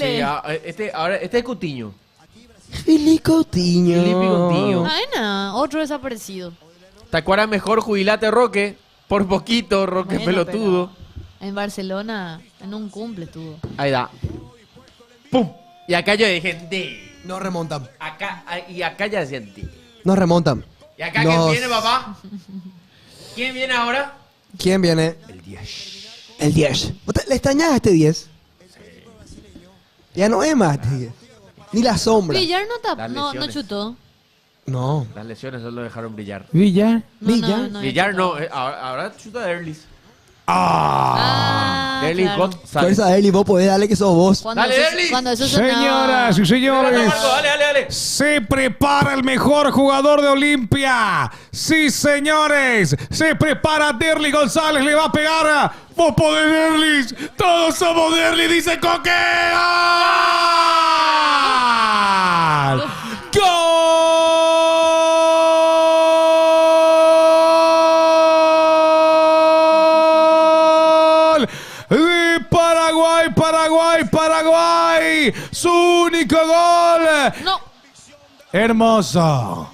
Sí, ahora este es Coutinho. Filipe Coutinho. Filipe Coutinho. Bueno, otro desaparecido. ¿Te acuerdas mejor jubilate Roque? Por poquito, Roque Bueno, pelotudo. pero en Barcelona, en un cumple estuvo. Ahí da. ¡Pum! Y acá yo dije, de. No remontan. Y acá ya decían, de. No remontan. ¿Y acá Nos- quién viene, papá? ¿Quién viene ahora? ¿Quién viene? El 10. El 10. ¿Le extrañas a este 10? Ya no es más este 10. Ni la sombra. Villar no, Las no lesiones. chutó. No. Las lesiones solo dejaron brillar. Villar. Villar. Villar chutó. no, ahora chuta de Erlis. Ah, Erlis claro. Bot sale. Fuerza, Eli, vos podés darle que sos vos. Cuando Dale, eso, Erlis. cuando eso sonaba- Señoras y Espérate, señores, Marco, dale. se prepara el mejor jugador de Olimpia. Sí, señores, se prepara Derly González, le va a pegar. Vos podés, Derlis. Todos somos Derly, dice Coque. ¡Gol! ¡Gol! De Paraguay, su único gol. No, Hermoso.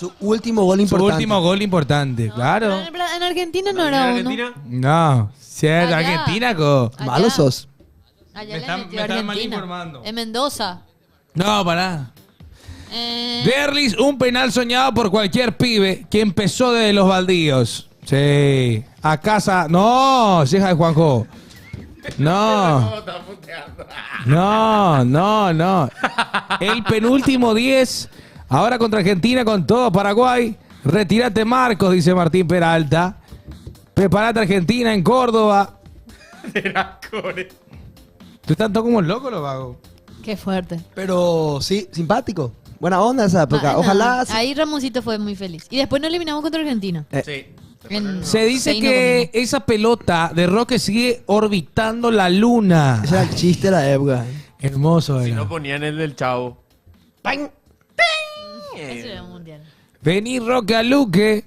Su último gol Su importante. último gol importante, No, claro. pero en Argentina no ¿En era uno. Argentina? No, si es Allá. Argentina, Allá. Malo sos. Allá Me le están- metió me están mal Argentina. informando. En Mendoza. No, pará. Eh, Derlis, un penal soñado por cualquier pibe que empezó desde los baldíos. Sí. A casa. No, hija de Juanjo. No. No. El penúltimo 10. Ahora contra Argentina con todo Paraguay. Retírate, Marcos, dice Martín Peralta. Preparate, Argentina en Córdoba. Tú estás todo como loco, lo vago. Qué fuerte. Pero sí, simpático. Buena onda esa época. No, Ojalá. Ahí Ramoncito fue muy feliz. Y después nos eliminamos contra Argentina. Sí. Se dice Sí, que esa pelota de Roque sigue orbitando la luna. Ese era el chiste de la época. Hermoso Si era. no ponían el del chavo. Ese era un mundial. Vení, Roque a Luque.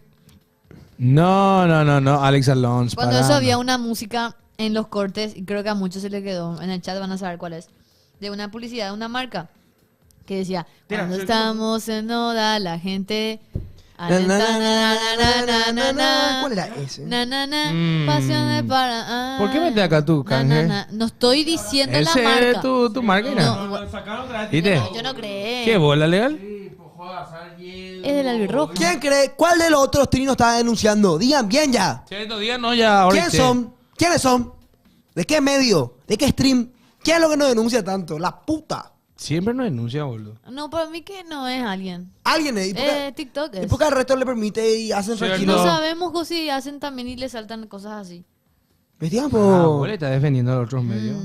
No. Alex Alonso. Cuando pará, eso no. había una música en los cortes, y creo que a muchos se le quedó, en el chat van a saber cuál es, de una publicidad de una marca que decía, cuando estamos en Noda, la gente... ¿Cuál era ese? Pasiones para... ¿Por qué metes acá tú, Canje? No estoy diciendo la Ese marca. es tu marca, Ina. No, ¿Viste? yo no creo. ¿Qué bola legal? Es del albirrojo. ¿Quién cree? ¿Cuál de los otros trinos estaba denunciando? Digan bien ya. Estos días no, ya ahorita. ¿Quién son? ¿Quiénes son? ¿De qué medio? ¿De qué stream? ¿Quién es lo que nos denuncia tanto? La puta. Siempre nos denuncia, boludo. No, para mí que no es alguien. Alguien, ¿y por qué? TikTok ¿Y es. por qué al resto le permite y hacen Cierto. tranquilo? No sabemos si hacen también y le saltan cosas así. Vestían Ah, por... vos le estás defendiendo a los otros medios.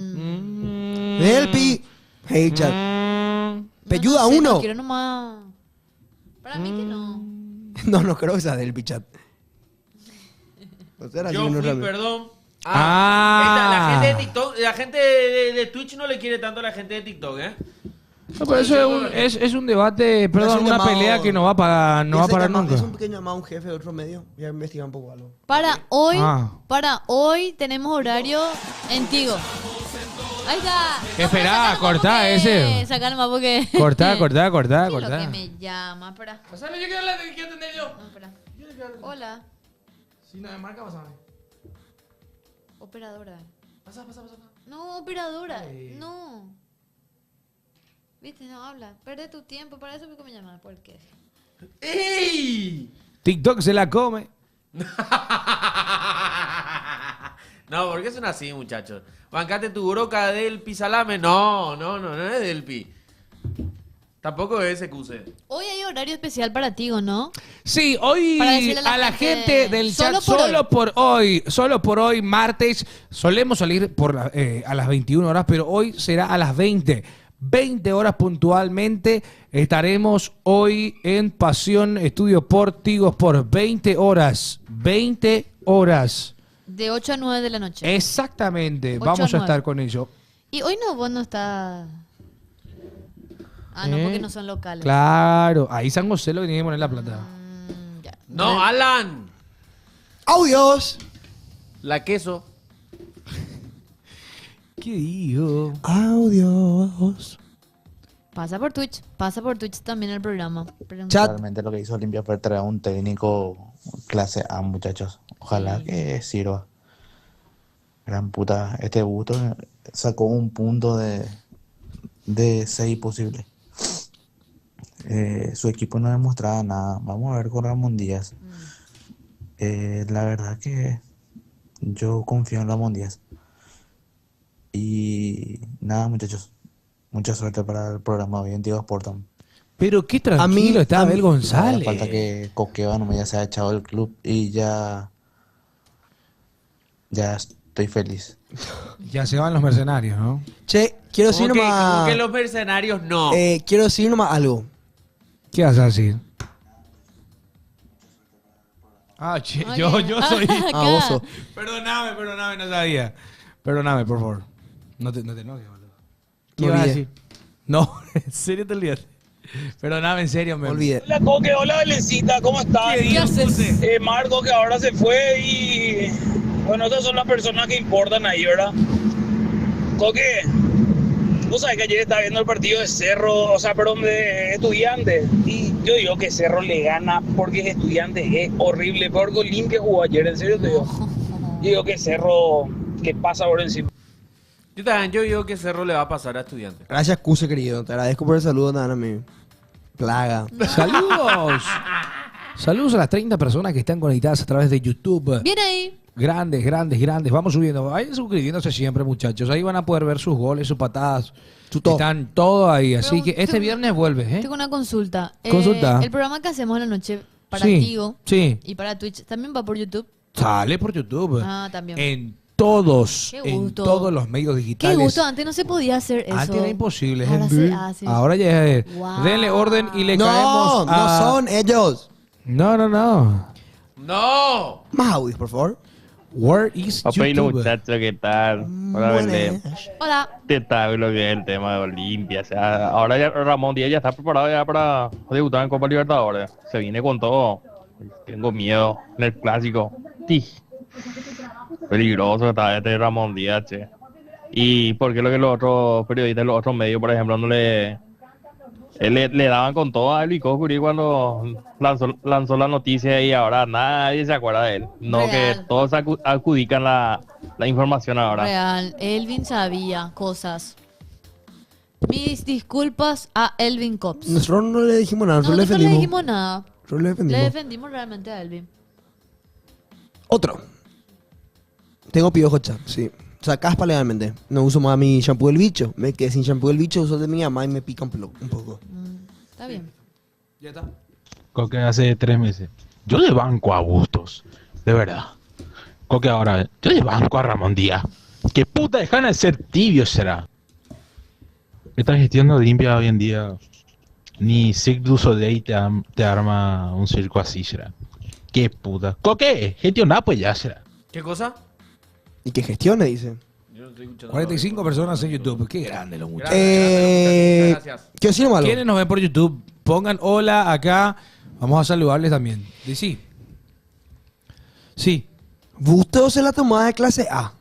Delpi. Hey, chat. Peyuda no sé, uno. No quiero nomás. Para mí que no. No creo que sea Delpi, chat. O sea, era así Yo que no fui, realmente. perdón. Ah. La gente de TikTok, la gente de Twitch no le quiere tanto a la gente de TikTok, ¿eh? No, pero eso es un debate, perdón, un una llamado- pelea que no va a parar, no va a Ese parar llama- nunca. Es un pequeño llamado a un jefe de otro medio. Voy a investigar un poco algo. Para hoy tenemos horario en Tigo. Ahí está. Esperá, No, cortá porque- ese. Sacar nomás porque. Cortá. ¿Qué es lo que me llama? Espera. Pasame, yo quiero hablar, quiero atender yo. No, espera. Hola. Si no me marca, pasame. Operadora. Pasa. No, operadora. No. Viste, no habla. Perde tu tiempo. Para eso que me llamas. ¿Por qué? ¡Ey! TikTok se la come. No, ¿por qué son así, muchachos? Bancate tu broca del Salame. No es del Pi. Tampoco es SQC. Hoy hay horario especial para Tigo, ¿no? Sí, hoy Para decirle a la gente del chat, solo por hoy, martes, solemos salir a las 21 horas, pero hoy será a las 20 horas puntualmente. Estaremos hoy en Pasión Estudio Portigos por 20 horas. De 8 a 9 de la noche. Exactamente, 8 vamos a a 9. estar con ello. Y hoy no, vos no estás... Ah, no, porque no son locales. Claro, ahí San José lo que tiene que poner la plata. Ya. No, Alan. ¡Audios! La queso. ¿Qué digo? ¡Audios! Pasa por Twitch también el programa. Chat. Realmente lo que hizo Olimpia fue traer un técnico clase A, muchachos. Ojalá que sirva. Gran puta, este Busto sacó un punto de 6 posible. Su equipo no demostraba nada. Vamos a ver con Ramón Díaz. La verdad que yo confío en Ramón Díaz. Y nada, muchachos. Mucha suerte para el programa hoy en Tío Sportam. Pero qué tranquilo está Abel González. Falta que Coqueva no ya se ha echado del club y ya estoy feliz. Ya se van los mercenarios, ¿no? Che, quiero decir ¿Cómo nomás... que los mercenarios no? Quiero decir nomás algo. ¿Qué vas a decir? Che, Oye. yo soy... Ah, vos sos. Perdóname, no sabía. Perdóname, por favor. No te enojes, boludo. ¿Qué Me vas a olvidé. decir? No, en serio te olvidaste. Perdóname, en serio, Me olvidé. Hola Coque, hola Belecita, ¿cómo estás? ¿Qué haces? Marco que ahora se fue y bueno, estas son las personas que importan ahí, ¿verdad? Coque, Vos sabés que ayer estaba viendo el partido de Cerro, o sea, perdón, de Estudiantes. Y yo digo que Cerro le gana porque Estudiantes es horrible. Peor que Olimpia jugó ayer, en serio te digo. Yo digo que Cerro, que pasa por encima. Yo digo que Cerro le va a pasar a Estudiantes. Gracias, Cuse, querido. Te agradezco por el saludo, nada, mi plaga. Saludos. Saludos a las 30 personas que están conectadas a través de YouTube. Bien ahí. Grandes, grandes, grandes. Vamos subiendo. Vayan suscribiéndose siempre, muchachos. Ahí van a poder ver sus goles, sus patadas. todo. Están todo ahí. Así Pero que este tengo- viernes vuelve, ¿eh? Tengo una consulta. Consulta. El programa que hacemos en la noche para Sí, Tigo sí. y para Twitch también va por YouTube. Sale por YouTube. Ah, también. En todos, Qué en gusto. todos los medios Qué digitales. gusto, antes no se podía hacer eso. Antes era imposible. es Ahora en se vivo. hace. Ahora ya es. Wow. Denle orden y le No, caemos no a... son ellos. No. ¡No! Más audios, por favor. Where is Papi, YouTube? muchachos, ¿qué tal? Hola, Belén. Hola. ¿Qué tal lo que es el tema de Olimpia? O sea, ahora ya Ramón Díaz ya está preparado ya para debutar en Copa Libertadores. Se viene con todo. Tengo miedo en el clásico. Sí. Peligroso está este Ramón Díaz, che. ¿Y por qué lo que los otros periodistas, los otros medios, por ejemplo, no le daban con todo a Elvis Coscurí cuando lanzó la noticia y ahora nadie se acuerda de él? No, Real. que todos adjudican la información ahora. Real. Elvin sabía cosas. Mis disculpas a Elvin Cops. Nosotros no le dijimos nada, nosotros le Nosotros no le defendimos. dijimos nada. Nosotros le Le defendimos. defendimos realmente a Elvin. Otro. Tengo piojo, chat, sí. O sea, caspa legalmente. No uso más mi shampoo del bicho. Me quedé sin shampoo del bicho, uso el de mi mamá y me pica un poco. Está bien. Ya está. Coque hace 3 meses. Yo le banco a Bustos, de verdad. Coque ahora, yo le banco a Ramón Díaz. ¿Qué puta dejan de ser tibios será? Esta gestión de Olimpia hoy en día, ni Cirque du Soleil te arma un circo así será. ¿Qué puta? Coque, gestioná pues ya será. ¿Qué cosa? Y que gestione, dice. Yo no estoy escuchando. 45 personas en YouTube. Qué grande los muchachos. Gracias. ¿Qué decir malo? ¿Quiénes nos ven por YouTube? Pongan hola acá. Vamos a saludarles también. Sí. Sí. Bustos se la tomaba de clase A.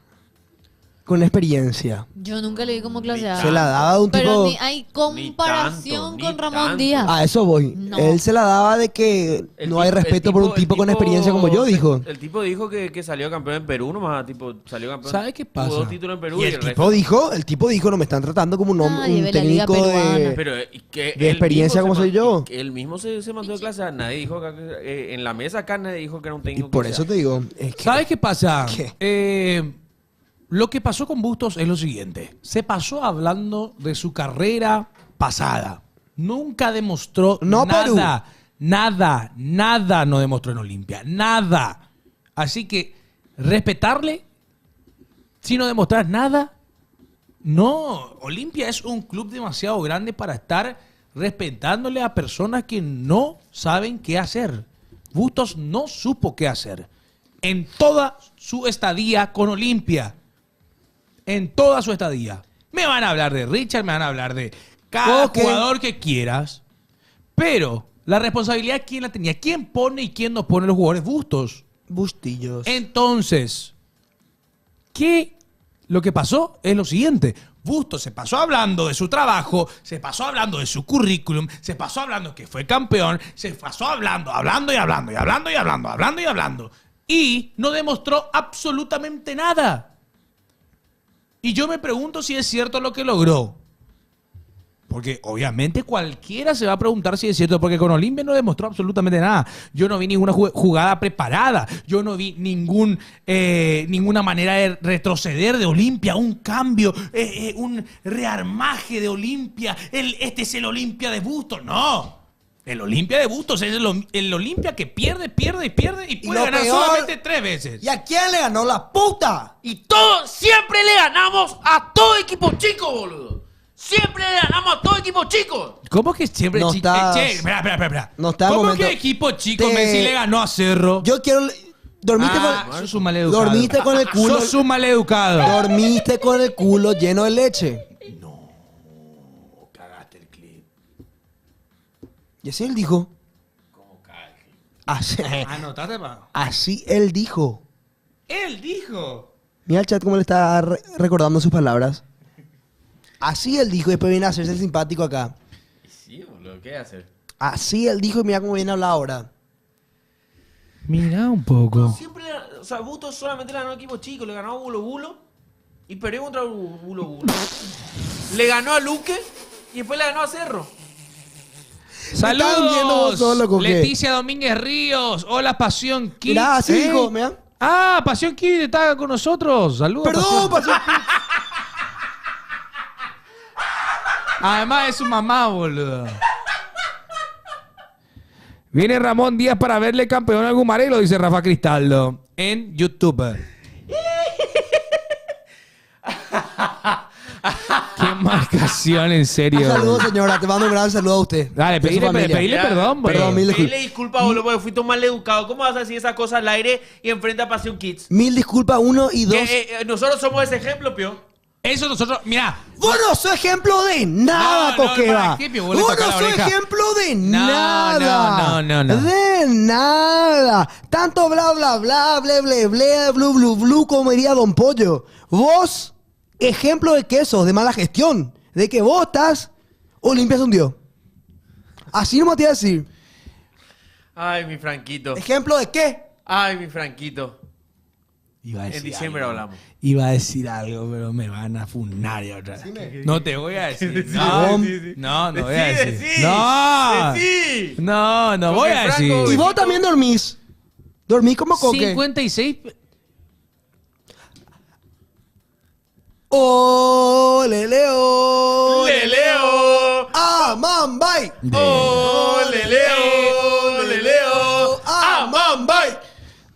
Con experiencia. Yo nunca le di como clase A. Se la daba de un Pero tipo... ni hay comparación ni con Ramón tanto. Díaz. A eso voy. No. Él se la daba de que no hay respeto por un tipo con experiencia como yo, dijo. El tipo dijo que salió campeón en Perú nomás, tipo, salió campeón. ¿Sabe qué pasa? Tuvo 2 títulos en Perú Y y el resto- tipo dijo, no me están tratando como un, Nadie un ve la liga técnico peruana. de... Pero que de él experiencia mismo como soy yo. Él mismo se mandó de clase. Nadie dijo que en la mesa acá nadie dijo que era un Y técnico. por clase eso A. te digo, es que... ¿Sabes qué pasa? ¿Qué? Lo que pasó con Bustos es lo siguiente. Se pasó hablando de su carrera pasada. Nunca demostró No, nada. Nada no demostró en Olimpia. Nada. Así que respetarle si no demostrar nada. No, Olimpia es un club demasiado grande para estar respetándole a personas que no saben qué hacer. Bustos no supo qué hacer en toda su estadía con Olimpia. En toda su estadía. Me van a hablar de Richard, me van a hablar de cada Ok. jugador que quieras. Pero la responsabilidad, ¿quién la tenía? ¿Quién pone y quién no pone los jugadores? Bustos. Bustillos. Entonces, lo que pasó es lo siguiente. Bustos se pasó hablando de su trabajo, se pasó hablando de su currículum, se pasó hablando que fue campeón, se pasó hablando y no demostró absolutamente nada. Y yo me pregunto si es cierto lo que logró. Porque obviamente cualquiera se va a preguntar si es cierto, porque con Olimpia no demostró absolutamente nada. Yo no vi ninguna jugada preparada, yo no vi ninguna manera de retroceder de Olimpia, un cambio, un rearmaje de Olimpia. Este es el Olimpia de Bustos, no. El Olimpia de Bustos es el Olimpia que pierde y puede lo ganar peor- solamente 3 veces. ¿Y a quién le ganó la puta? Y todos siempre le ganamos a todo equipo chico, boludo. Siempre le ganamos a todo equipo chico. ¿Cómo que siempre No estás- espera. no está el ¿Cómo momento. que equipo chico Te- Messi le ganó a Cerro? Yo quiero... Dormiste sos un maleducado. Dormiste con el culo... Sos un maleducado. Dormiste con el culo lleno de leche. Cagaste el clip. Y así él dijo. Así, Anotate, pa. así él dijo. Él dijo. Mira el chat cómo le está recordando sus palabras. Así él dijo y después viene a hacerse el simpático acá. Sí, boludo, ¿qué hacer? Así él dijo y mira cómo viene a hablar ahora. Mira un poco. Siempre, o sea, Bustos solamente le ganó a equipo chico, le ganó a Bulo Bulo y perdió contra Bulo Bulo. Le ganó a Luque y después le ganó a Cerro. Están viendo vos ¡Saludos! solo, ¿con qué? Leticia Domínguez Ríos. Hola, Pasión Kids. Mirá, así dijo, mirá. Ah, Pasión Kids está con nosotros. Saludos. Perdón, Pasión Además es su mamá, boludo. Viene Ramón Díaz para verle campeón al Gumarelo, dice Rafa Cristaldo en YouTube. Qué marcación, en serio. Saludos, señora. Te mando un gran saludo a usted. Dale, Y a su familia. pedile perdón, bro. Perdón, mil disculpas. Dile disculpa, boludo, porque fui mal educado. ¿Cómo vas a decir esas cosas al aire y enfrente a Pasión Kids? Mil disculpas, uno y dos. Nosotros somos ese ejemplo, Pio. Eso nosotros, mira. Vos no sos ejemplo de nada, Coqueva. vos Vos no sos ejemplo de nada. No. De nada. Tanto bla, bla, bla, ble, ble, ble, blu, blu, blu, como diría Don Pollo. Vos, ejemplo de que sos, de mala gestión. De que vos estás, Olimpia se hundió. Así nomás te iba a decir. Ay, mi Franquito. ¿Ejemplo de qué? Ay, mi Franquito. Iba a En decir diciembre algo. hablamos. Iba a decir algo, pero me van a funar ya otra vez. No te voy a decir. Decí, No, decí. no voy a Decí, decir. decí. No. Decí. No voy a decir. Franco, Y vos también dormís. ¿Dormís como Coque? 56. ¡Ole, Leo! ¡Le leo! ¡Amambay! ¡Oh, le leo! ¡Le leo! ¡Amambay!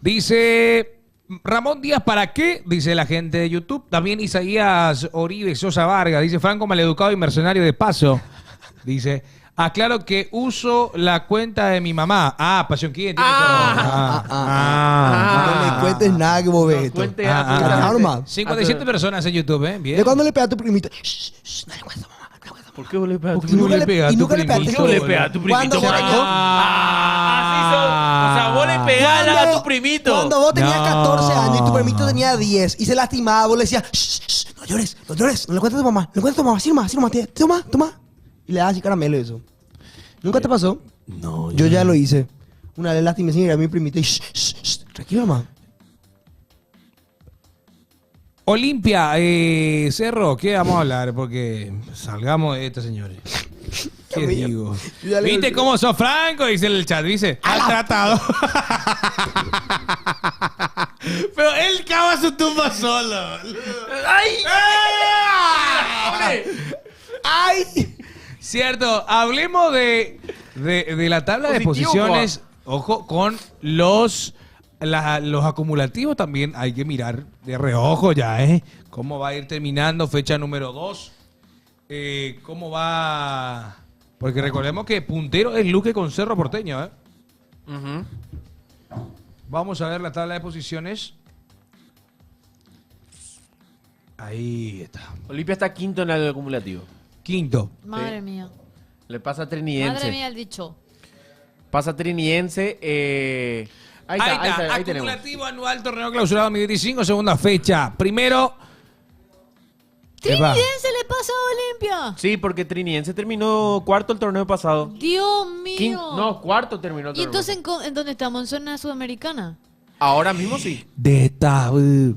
Dice Ramón Díaz, ¿para qué? Dice la gente de YouTube. También Isaías Oribe Sosa Vargas. Dice Franco, maleducado y mercenario de paso. Dice, aclaro que uso la cuenta de mi mamá. Ah, Pasión Kids. No me cuentes nada que vos ves esto. cuente Carajo, nomás. 57 personas en YouTube, ¿eh? Bien. ¿De cuándo le pegas a tu primito? Shh, no le cuentes, mamá. No le cuentes. ¿Por qué vos le pegas a tu Porque nunca le pegas a y tu nunca le pegaste. primito, ¿Por qué vos le pegas a tu primito, Cuando vos Franco? tenías- Así son. O sea, vos le pegás a tu primito. Cuando vos tenías No. 14 años y tu primito tenía 10 y se lastimaba, vos le decías, no llores, no llores, no le cuentes a tu mamá, no le cuentes a tu mamá, así nomás, toma. Y le das así caramelo y eso. ¿Nunca te pasó? No, Yo ya lo hice. Una vez lastimé sin ir a mi primito y tranquilo, mamá. Olimpia, Cerro, ¿qué vamos a hablar? Porque salgamos de esto, señores. ¿Qué digo? Yo ya le ¿Viste golpeé. cómo sos Franco? Dice en el chat, dice, al tratado. Pero él cava su tumba solo. ¡Ay! ¡Ay! Cierto, hablemos de la tabla de Positivo, posiciones. Ojo, con los acumulativos también hay que mirar de reojo ya, ¿eh? ¿Cómo va a ir terminando fecha número 2? ¿Cómo va? Porque recordemos que puntero es Luque con Cerro Porteño, ¿eh? Ujú. Vamos a ver la tabla de posiciones. Ahí está. Olimpia está quinto en el acumulativo. Quinto. Madre mía. Le pasa a Trinidense. Madre mía el dicho. Pasa a Trinidense. Ahí está, ahí tenemos. Acumulativo anual torneo clausurado 2025, segunda fecha. Primero. Trinidense le pasa a Olimpia. Sí, porque Trinidense terminó cuarto el torneo pasado. Dios mío. No, cuarto terminó el ¿Y torneo. entonces en dónde estamos? ¿En zona sudamericana? Ahora mismo sí. De esta.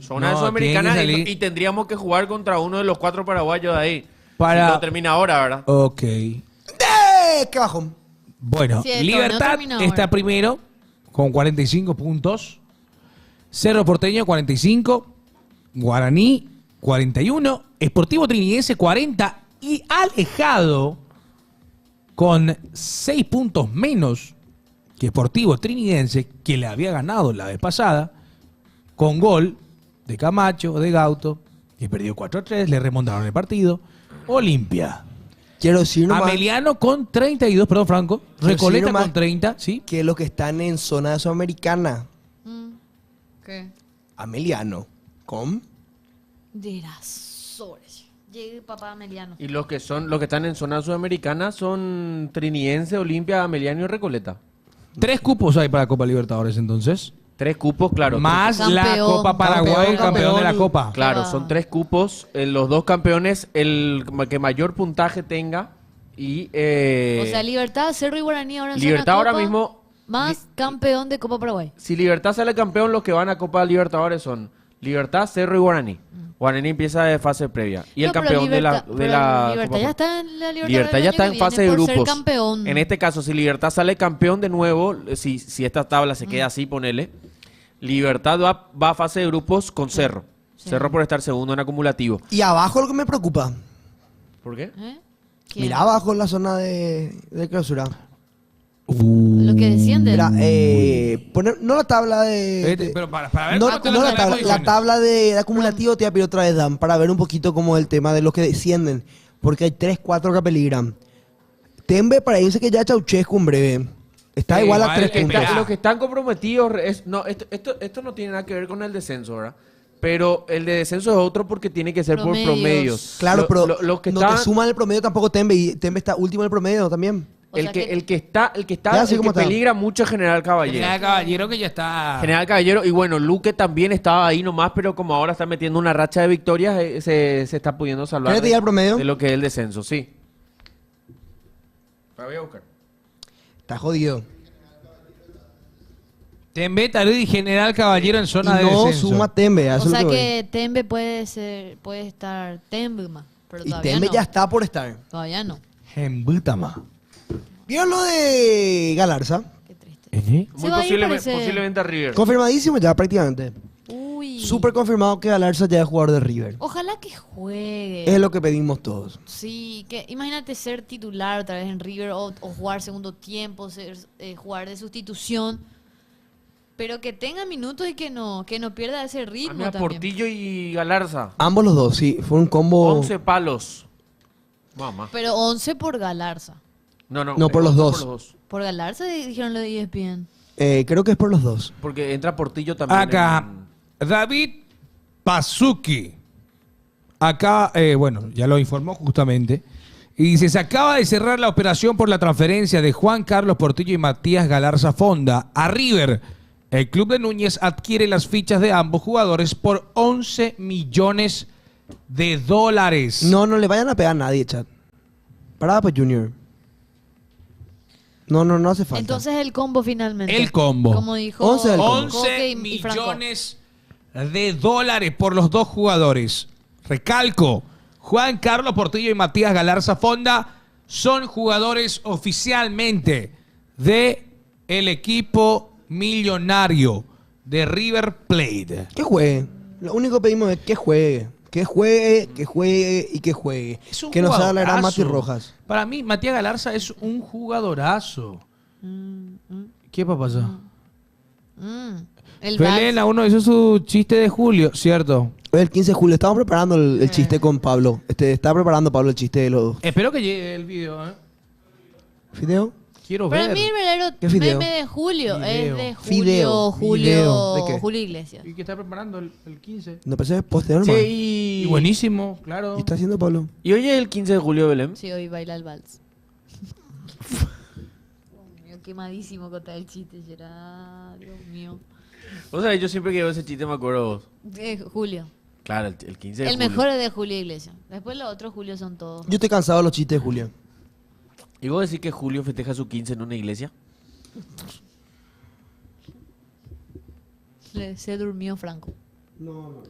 Zona de Sudamericana y tendríamos que jugar contra uno de los 4 paraguayos de ahí. Para- Si no termina ahora, ¿verdad? Ok. ¡Qué bajón! Bueno, Sí, el Libertad torneo terminó está ahora. primero con 45 puntos. Cerro Porteño 45. Guaraní 41. Sportivo Trinidense 40. Y alejado con 6 puntos menos que Sportivo Trinidense, que le había ganado la vez pasada, con gol de Camacho, de Gauto, que perdió 4-3, le remontaron el partido. Olimpia. Quiero decir nomás Ameliano con 32, perdón, Franco. Quiero Recoleta decir nomás con 30, ¿sí? que los que están en zona de Sudamericana, ¿Qué? Ameliano, con De las horas. Llegue papá Ameliano. Y los que están en zona sudamericana son Trinidense, Olimpia, Ameliano y Recoleta. 3 cupos hay para Copa Libertadores, entonces. 3 cupos, claro. Más la Campeón. Copa Paraguay, el campeón de la Copa. Claro, Wow. son 3 cupos. Los 2 campeones, el que mayor puntaje tenga. Y O sea, Libertad, Cerro y Guaraní ahora en Libertad zona ahora Copa, mismo. más campeón de Copa Paraguay. Si Libertad sale campeón, los que van a Copa Libertadores son Libertad, Cerro y Guaraní. Guaraní empieza de fase previa. Y No, el pero campeón de la pero Copa Libertad ya Paraguay. está en la Libertad. Libertad ya está en fase de Por grupos. ser campeón. En este caso, si Libertad sale campeón de nuevo, si esta tabla se queda así, ponele. Libertad va a fase de grupos con Cerro. Sí. Cerro por estar segundo en acumulativo. Y abajo lo que me preocupa. ¿Por qué? ¿Eh? ¿Quién? Mira abajo en la zona de clausura. Lo que desciende. Mira, no la tabla de... Pero para ver No, cómo te no lo la tabla, posiciones. la tabla de acumulativo te voy a pedir otra vez, Dan, para ver un poquito cómo es el tema de los que descienden. Porque hay 3, 4 que peligran. Tembe para irse que ya Ceausescu en breve. Está Sí, igual a igual 3 que puntos. está- Los que están comprometidos, esto no tiene nada que ver con el descenso, ¿verdad? Pero el de descenso es otro porque tiene que ser por Promedios. promedios. Claro, pero los que no están, te suman el promedio tampoco Tembe. Y Tembe está último en el promedio también. O sea que- el que está, Ya, así el como que está. peligra mucho es General Caballero. General Caballero que ya está. General Caballero, y bueno, Luque también estaba ahí nomás, pero como ahora está metiendo una racha de victorias, se está pudiendo salvar ¿Quieres tirar el promedio? de lo que es el descenso, sí. La voy a buscar. Está jodido. Tembe, Tarud y General Caballero en Y zona de no descenso. suma Tembe. O Eso es sea lo que que Tembe puede estar Tembe más. Pero voy. Y todavía Tembe no. ya está por estar. Todavía no. Embútama. ¿Vieron lo de Galarza? Qué triste. Muy Se va a ir, parece. posiblemente a River. Confirmadísimo ya prácticamente. Uy. Súper confirmado que Galarza ya es jugador de River. Ojalá que juegue. Es lo que pedimos todos. Sí, que imagínate ser titular otra vez en River o jugar segundo tiempo, jugar de sustitución, pero que tenga minutos y que no pierda ese ritmo A mí a también. Portillo y Galarza. Ambos los dos, sí. Fue un combo. 11 palos. Mamá. Pero 11 por Galarza. No, por los 11 dos. Por Galarza dijeron lo de ESPN. Creo que es por los dos. Porque entra Portillo también. Acá, David Pazuki. Acá, bueno, ya lo informó justamente. Y dice, se acaba de cerrar la operación por la transferencia de Juan Carlos Portillo y Matías Galarza Fonda a River. El club de Núñez adquiere las fichas de ambos jugadores por 11 millones de dólares. No le vayan a pegar a nadie, chat. Parada pues Junior. No hace falta. Entonces el combo finalmente. El combo. Como dijo 11 del combo. 11 Coque y Franco. millones de dólares por los dos jugadores. Recalco, Juan Carlos Portillo y Matías Galarza Fonda son jugadores oficialmente de el equipo millonario de River Plate. Que juegue. Lo único que pedimos es que juegue. Que juegue y que juegue. Es un Que no sea la gran jugadorazo. Mati Rojas. Para mí, Matías Galarza es un jugadorazo. ¿Qué va a pasar? El Felena, uno hizo su chiste de Julio, ¿cierto? El 15 de julio. Estamos preparando el chiste con Pablo. Está preparando Pablo el chiste de los... Espero que llegue el video, ¿eh? ¿Fideo? Quiero Para ver. mí el verdadero ¿Qué video? meme de Julio Video. es de Fideo. Video. ¿De qué? Julio Iglesias. ¿Y qué está preparando el 15? No pensé posteo nomás. Sí, Y buenísimo, claro. ¿Qué está haciendo Pablo? y hoy es el 15 de julio, Belén. Sí, hoy baila el vals. Dios mío, quemadísimo contar el chiste, será. Dios mío. O sea, yo siempre que veo ese chiste me acuerdo de vos. Julio. Claro, el 15 de El julio. mejor es de Julio Iglesias. Después los otros Julio son todos. Yo estoy cansado de los chistes de Julio. ¿Y vos decís que Julio festeja su 15 en una iglesia? Se durmió Franco. No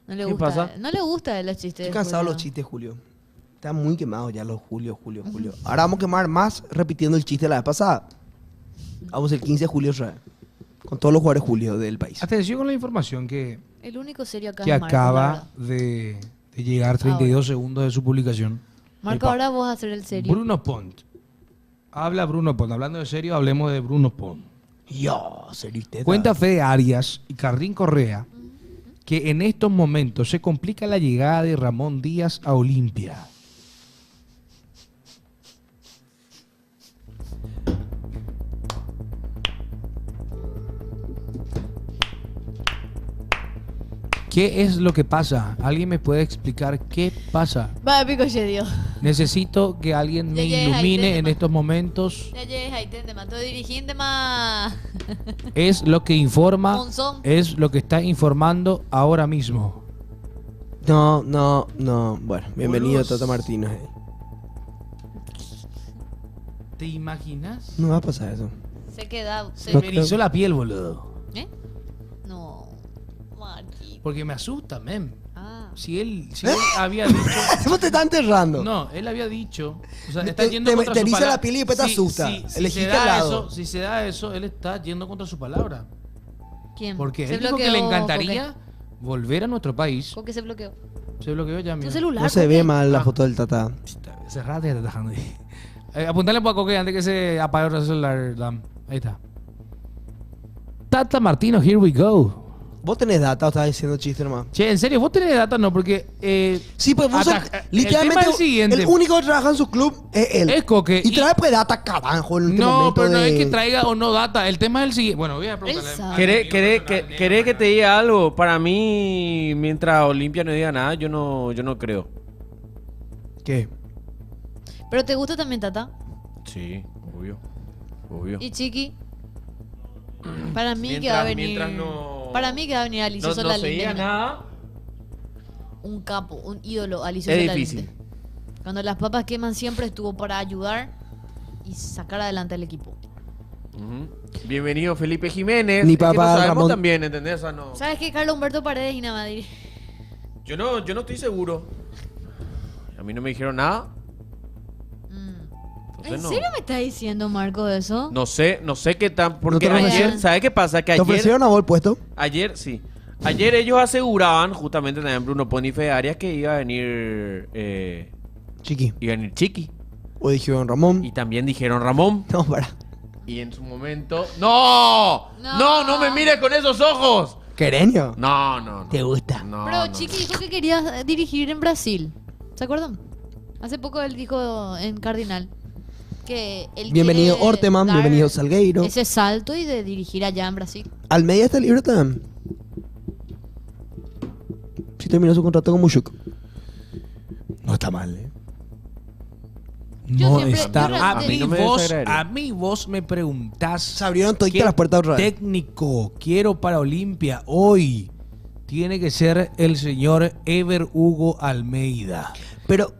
le ¿Qué gusta. pasa? No le gusta los chistes. Estoy de cansado de Julio. los chistes de Julio. Están muy quemados ya los Julio. Ahora vamos a quemar más repitiendo el chiste de la vez pasada. Vamos el 15 de julio otra vez. Con todos los jugadores Julio del país. Atención con la información que El único serio acá que es Marco, la acaba verdad. de llegar 32 segundos de su publicación. Marco, ahora vos vas a hacer el serio. Bruno Pont. Habla Bruno Pont. Hablando de serio, hablemos de Bruno Pont. Yo, serio usted. Cuenta Fede Arias y Carlín Correa que en estos momentos se complica la llegada de Ramón Díaz a Olimpia. ¿Qué es lo que pasa? ¿Alguien me puede explicar qué pasa? Va, pico, che, Dios. Necesito que alguien me Ya, ya, ilumine ahí en te- estos momentos. Ya llegues ahí, te mato dirigiendo más. Es lo que informa, Monzón. es lo que está informando ahora mismo. No. Bueno, bienvenido Boludo. Tata Martínez. ¿Te imaginas? No va a pasar eso. Se queda. Se me erizó la piel, boludo. ¿Eh? No. Marqui. Porque me asusta, mem. Ah. Si él había dicho... ¿Cómo te está enterrando? No, él había dicho... O sea, Te- está yendo te- contra te su eriza palabra. la piel y después te asusta. Si se Elegiste da el lado. eso, si se da eso, él está yendo contra su palabra. ¿Quién? Porque Se él dijo que le bloqueó, encantaría volver a nuestro país. ¿Con qué se bloqueó? Se bloqueó ya, mío. Tu celular. No se ve mal la foto del Tata. Cerrate, ya te está dejando ahí. Apuntale un poco que antes que se apague el celular, Dam. Ahí está. Tata Martino, here we go. ¿Vos tenés data o estás diciendo chiste nomás? Che, en serio, vos tenés data, no, porque. Sí, pues vos sos el tema literalmente es el siguiente. el único que trabaja en su club es él. Es Coque. Y trae pues data carajo en este No, momento pero no de... es que traiga o no data. El tema es el siguiente. Bueno, voy a preguntarle. ¿Querés que te diga algo? Para mí, mientras Olimpia no diga nada, yo no creo. ¿Qué? ¿Pero te gusta también, Tata? Sí, obvio. ¿Y Chiqui? Para mí que va a venir. Para mí que va a venir Alicia No se Solalinde. diga nada. Un capo, un ídolo, Alicia Es Solalinde. difícil. Cuando las papas queman siempre estuvo para ayudar y sacar adelante al equipo. Bienvenido Felipe Jiménez. Ni Es que no papá sabemos Ramón. también, ¿entendés? O sea, no. ¿Sabes qué? Carlos Humberto Paredes y Navadiri. Yo no estoy seguro. A mí no me dijeron nada. Entonces, ¿En no. serio me estás diciendo, Marco, eso? No sé qué tan. ¿No Porque te ayer, ofrecieron? ¿sabes qué pasa? Que ¿Te ofrecieron a vos el puesto? ayer, sí. Ayer ellos aseguraban, justamente también Bruno Pony y Fede Arias, que iba a venir. Chiqui. Iba a venir Chiqui. O dijeron Ramón. Y también dijeron Ramón. No, para. Y en su momento. ¡No! ¡No me mires con esos ojos! ¿Quereño? No. ¿Te gusta? No, Pero no. Chiqui dijo que quería dirigir en Brasil. ¿Se acuerdan? Hace poco él dijo en Cardinal que él Bienvenido quiere Orteman, dar bienvenido Salgueiro. ese salto y de dirigir allá en Brasil. Almeida está libre también. Si terminó su contrato con Mushuk. No está mal, ¿eh? Yo No siempre- está. yo A realmente- mí vos me preguntás. Se abrieron ¿qué toditas las puertas otra vez. técnico quiero para Olimpia hoy? Tiene que ser el señor Ever Hugo Almeida. Pero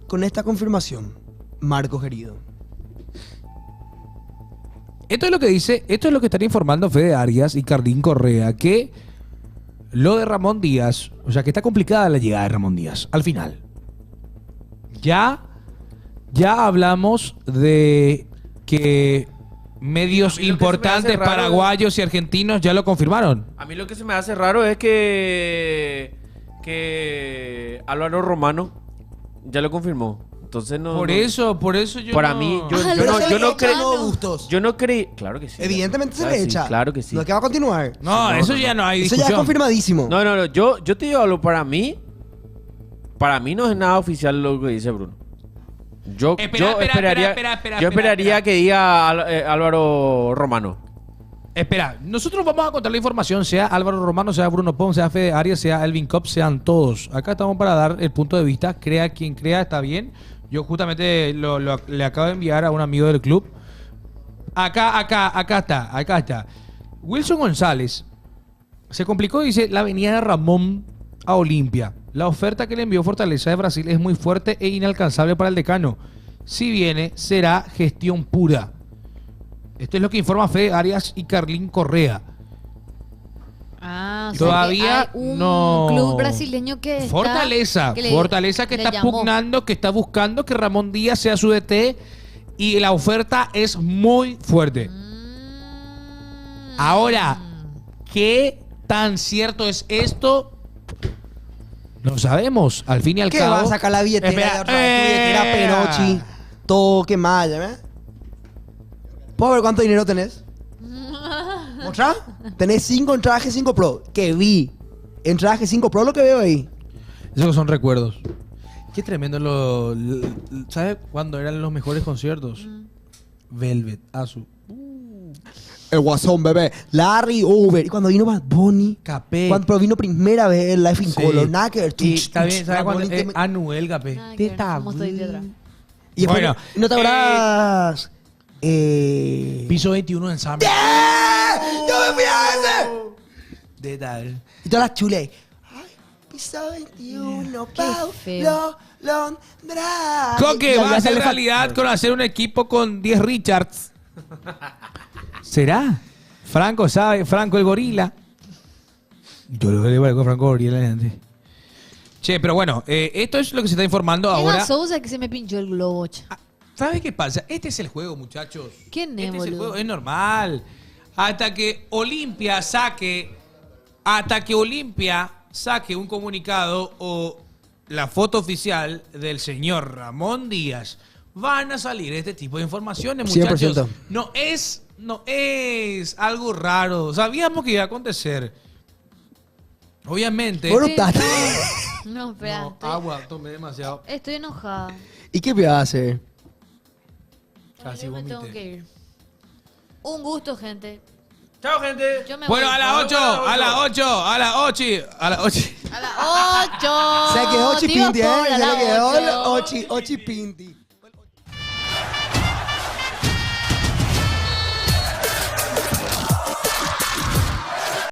con esta confirmación, Marcos querido. Esto es lo que dice, esto es lo que están informando Fede Arias y Carlín Correa, que lo de Ramón Díaz, o sea que está complicada la llegada de Ramón Díaz, al final. Ya hablamos de que medios A mí lo que se me importantes hace raro- paraguayos y argentinos ya lo confirmaron. A mí lo que se me hace raro es que Álvaro Romano ya lo confirmó. Entonces no. Por no- eso yo Para no- mí, Pero se le echa a los gustos. Yo no creí. Claro que sí. Evidentemente se Claro le sí, echa. Claro que sí. Lo que va a continuar. No, eso ya no hay Eso discusión. ya es confirmadísimo. No. Yo te digo algo. Para mí no es nada oficial lo que dice Bruno. Yo esperaría que diga Álvaro Romano. Espera, nosotros vamos a contar la información, sea Álvaro Romano, sea Bruno Pons, sea Fede Arias, sea Elvin Cop, sean todos. Acá estamos para dar el punto de vista, crea quien crea, está bien. Yo justamente le acabo de enviar a un amigo del club. Acá está. Wilson González se complicó y dice la venida de Ramón a Olimpia. La oferta que le envió Fortaleza de Brasil es muy fuerte e inalcanzable para el decano. Si viene, será gestión pura. Esto es lo que informa Fede Arias y Carlín Correa. Ah, o sea Todavía que hay un no. club brasileño que está, Fortaleza que le- Fortaleza que le está llamó. pugnando, que está buscando que Ramón Díaz sea su DT y la oferta es muy fuerte. Ahora, ¿qué tan cierto es esto? No sabemos. Al fin y al ¿Qué cabo. va a sacar la billetera Espera, de otra vez? Tu billetera Perochi. Todo que malla, ¿ves? ¿Puedo ver cuánto dinero tenés? ¿Mostrá? Tenés 5 entradas G5 Pro. Que vi. Entradas G5 Pro lo que veo ahí. Esos son recuerdos. Qué tremendo ¿sabes cuándo eran los mejores conciertos? Velvet, Azu. el Guasón, bebé. Larry Over. Y cuando vino Bad Bunny. Capé. Cuando vino primera vez el Life in Sí. Color. Nada que ver. Y está bien, ¿sabes Bad cuándo? Bunny que- Anuel, Capé. Nada que ver, ¿cómo estoy de atrás? Y después, Bueno, ¿no te habrás...? Piso 21 en Summer. ¡Yo me fui a ese! De tal. Y todas las chulas ahí. Ay, piso 21, Pau, feo. Londra. Coque Y va a al hacer final realidad con hacer un equipo con 10 Richards. ¿Será? Franco sabe, Franco el gorila. Yo lo veo con Franco gorila, gente. Che, pero bueno, esto es lo que se está informando Ahora. ahora. Sousa que se me pinchó el globo. ¿Sabes qué pasa? Este es el juego, muchachos. ¿Quién es, Este es el boludo? juego, es normal. Hasta que Olimpia saque un comunicado o la foto oficial del señor Ramón Díaz, van a salir este tipo de informaciones, muchachos. 100%. No es algo raro. Sabíamos que iba a acontecer. Obviamente. Brutal. No, espera. No, agua, tomé demasiado. Estoy enojada. ¿Y qué me va a hacer? Casi Yo me vomité. tengo que ir. Un gusto, gente. Chao, gente. Yo me Bueno, voy. a las 8, a las 8. A las 8. Se quedó Digo Chipinti, por, a Se las le quedó 8. Ochipinti.